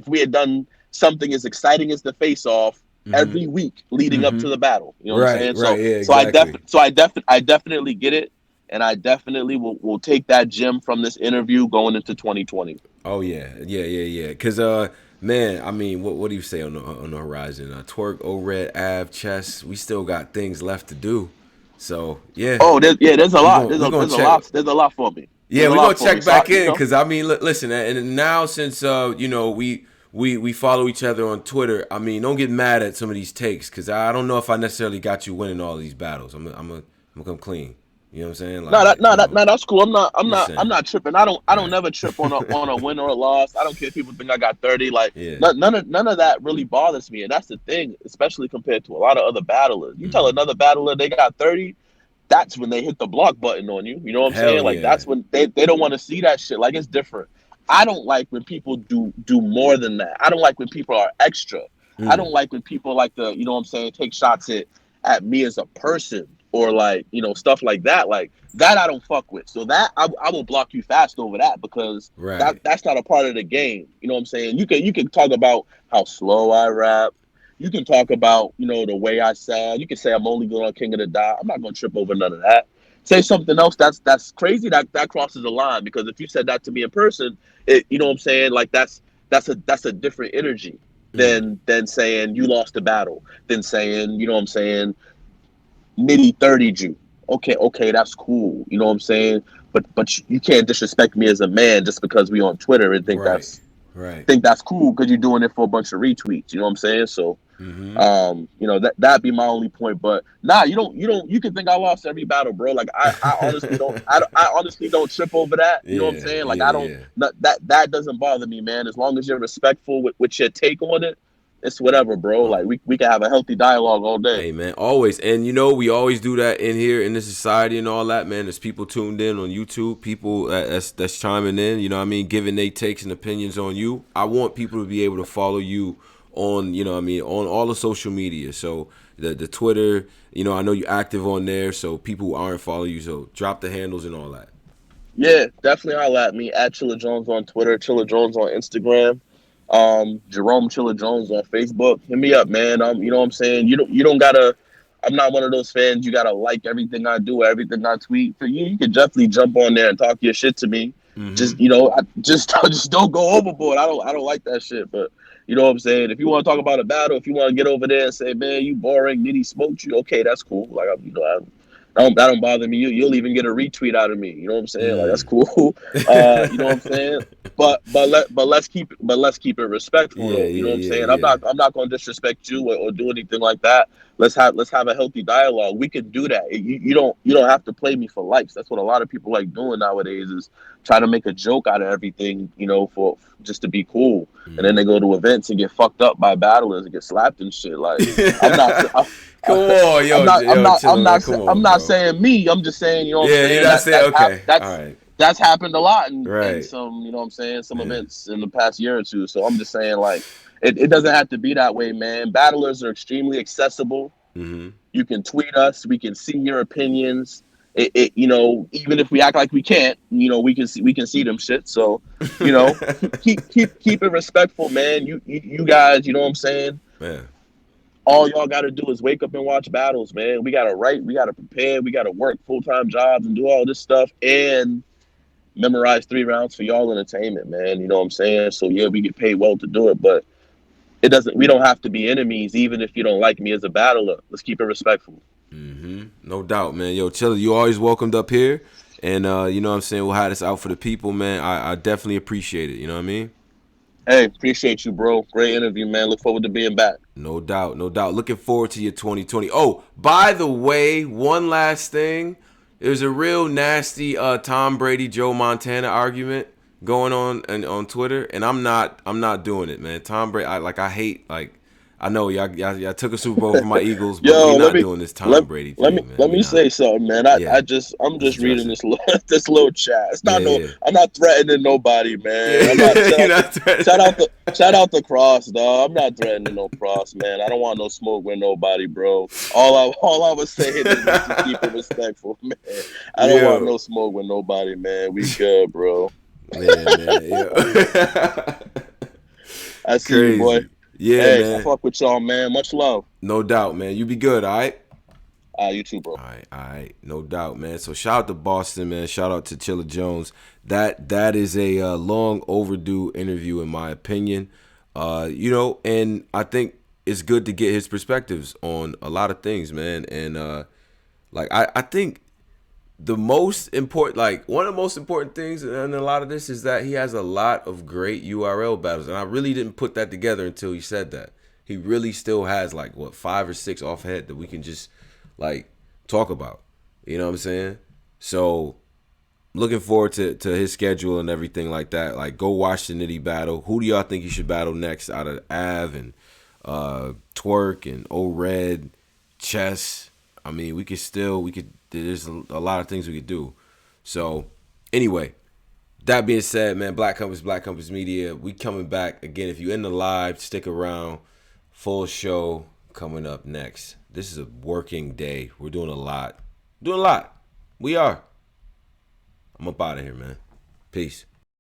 we had done something as exciting as the face off every week leading up to the battle. You know what I'm saying? Right, yeah, exactly. I definitely get it. And I definitely will take that gem from this interview going into 2020. Oh yeah. Cause man, I mean, what do you say on the horizon? Twerk, ORED, Av, Chess. We still got things left to do. So yeah. Oh, there's a lot. There's a lot for me. Yeah, we're gonna check back in because I mean, listen, and now since we follow each other on Twitter, I mean, don't get mad at some of these takes because I don't know if I necessarily got you winning all these battles. I'm gonna come clean. You know what I'm saying? Like, no, that's cool. I'm not tripping. I don't never trip on a win or a loss. I don't care if people think I got 30. Like none of that really bothers me. And that's the thing, especially compared to a lot of other battlers. You tell another battler they got 30, that's when they hit the block button on you. You know what I'm saying? Like that's when they don't want to see that shit. Like it's different. I don't like when people do more than that. I don't like when people are extra. I don't like when people like to, you know what I'm saying, take shots at me as a person. Or like, stuff like that. Like that I don't fuck with. So that I will block you fast over that because that's not a part of the game. You know what I'm saying? You can talk about how slow I rap. You can talk about, the way I sound. You can say I'm only going on King of the Dot. I'm not gonna trip over none of that. Say something else that's crazy, that crosses the line, because if you said that to me in person, you know what I'm saying? Like that's a different energy than saying you lost the battle, than saying, you know what I'm saying, Nitty 30'd you. Okay, that's cool. You know what I'm saying? But you can't disrespect me as a man just because we on Twitter and think that's cool because you're doing it for a bunch of retweets. You know what I'm saying? So, that'd be my only point. But nah, you can think I lost every battle, bro. Like I honestly don't. I honestly don't trip over that. You know what I'm saying? Like I don't. That doesn't bother me, man. As long as you're respectful with your take on it. It's whatever, bro. Like we can have a healthy dialogue all day. Hey, man, always. And we always do that in here in this society and all that, man. There's people tuned in on YouTube, people that's chiming in, you know what I mean, giving their takes and opinions on you. I want people to be able to follow you on, you know what I mean, on all the social media. So the Twitter, you know, I know you're active on there, so people who aren't following you, so drop the handles and all that. Yeah, definitely holla at me at Chilla Jones on Twitter, Chilla Jones on Instagram, Jerome Chilla Jones on Facebook. Hit me up, man. You know what I'm saying? You don't gotta. I'm not one of those fans. You gotta like everything I do, everything I tweet. For you, you can definitely jump on there and talk your shit to me. Mm-hmm. Just just don't go overboard. I don't like that shit. But you know what I'm saying? If you want to talk about a battle, if you want to get over there and say, man, you boring, Nitty smoked you. Okay, that's cool. Like that don't bother me. You'll even get a retweet out of me. You know what I'm saying? Like that's cool. You know what I'm saying? But let's keep it respectful Yeah, though. You know yeah, what I'm yeah, saying? yeah. I'm not going to disrespect you or do anything like that. Let's have a healthy dialogue. We can do that. You don't have to play me for likes. That's what a lot of people like doing nowadays is try to make a joke out of everything. You know, for just to be cool, and then they go to events and get fucked up by battlers and get slapped and shit. Like I'm not. Come on, I'm yo, not. I'm yo, not. I'm chilling, man. not. Come I'm on, not bro. saying me. I'm just saying. You know what I'm Yeah, you're saying. not saying okay. All right. That's happened a lot in Right. some. You know what I'm saying. Some Yeah. events in the past year or two. So I'm just saying like it doesn't have to be that way, man. Battlers are extremely accessible. Mm-hmm. You can tweet us. We can see your opinions. Even if we act like we can't, we can see them shit. So, keep it respectful, man. You guys, you know what I'm saying? Man. All y'all got to do is wake up and watch battles, man. We got to write, we got to prepare, we got to work full-time jobs and do all this stuff and memorize 3 rounds for y'all entertainment, man. You know what I'm saying? So yeah, we get paid well to do it, but we don't have to be enemies, even if you don't like me as a battler. Let's keep it respectful. Mm-hmm. No doubt, man. Yo, Chilla, you always welcomed up here. And you know what I'm saying? We'll have this out for the people, man. I definitely appreciate it. You know what I mean? Hey, appreciate you, bro. Great interview, man. Look forward to being back. No doubt, no doubt. Looking forward to your 2020. Oh, by the way, one last thing. There's a real nasty Tom Brady Joe Montana argument going on Twitter, and I'm not doing it, man. Tom Brady, I hate I know y'all took a Super Bowl for my Eagles, but we Yo, not doing this Tom let Brady let me thing, man. let We me not. say something, man. Yeah, I'm let's just address reading it. this little chat. It's Yeah, not no. yeah, I'm not threatening nobody, man. I'm not yeah. You're not shout out the cross, dog. I'm not threatening no cross, man. I don't want no smoke with nobody, bro. All I was saying is let's just keep it respectful, man. I don't want Yo, no smoke with nobody, man. We good, bro. man, yo. I see you, boy. Crazy. Yeah, Hey, I man. fuck with y'all, man. Much love. No doubt, man. You be good, all right? You too, bro. All right, no doubt, man. So shout out to Boston, man. Shout out to Chilla Jones. That is a long overdue interview, in my opinion. And I think it's good to get his perspectives on a lot of things, man. And I think the most important, one of the most important things in a lot of this is that he has a lot of great URL battles, and I really didn't put that together until he said that. He really still has 5 or 6 off head that we can just talk about. You know what I'm saying? So looking forward to his schedule and everything like that. Go watch the Nitty battle. Who do y'all think he should battle next out of Av and Twerk and O-Red, Chess? I mean, there's a lot of things we could do. So anyway, that being said, man, Black Compass Media, we coming back again. If you're in the live, stick around. Full show coming up next. This is a working day. We're doing a lot. We are. I'm up out of here, man. Peace.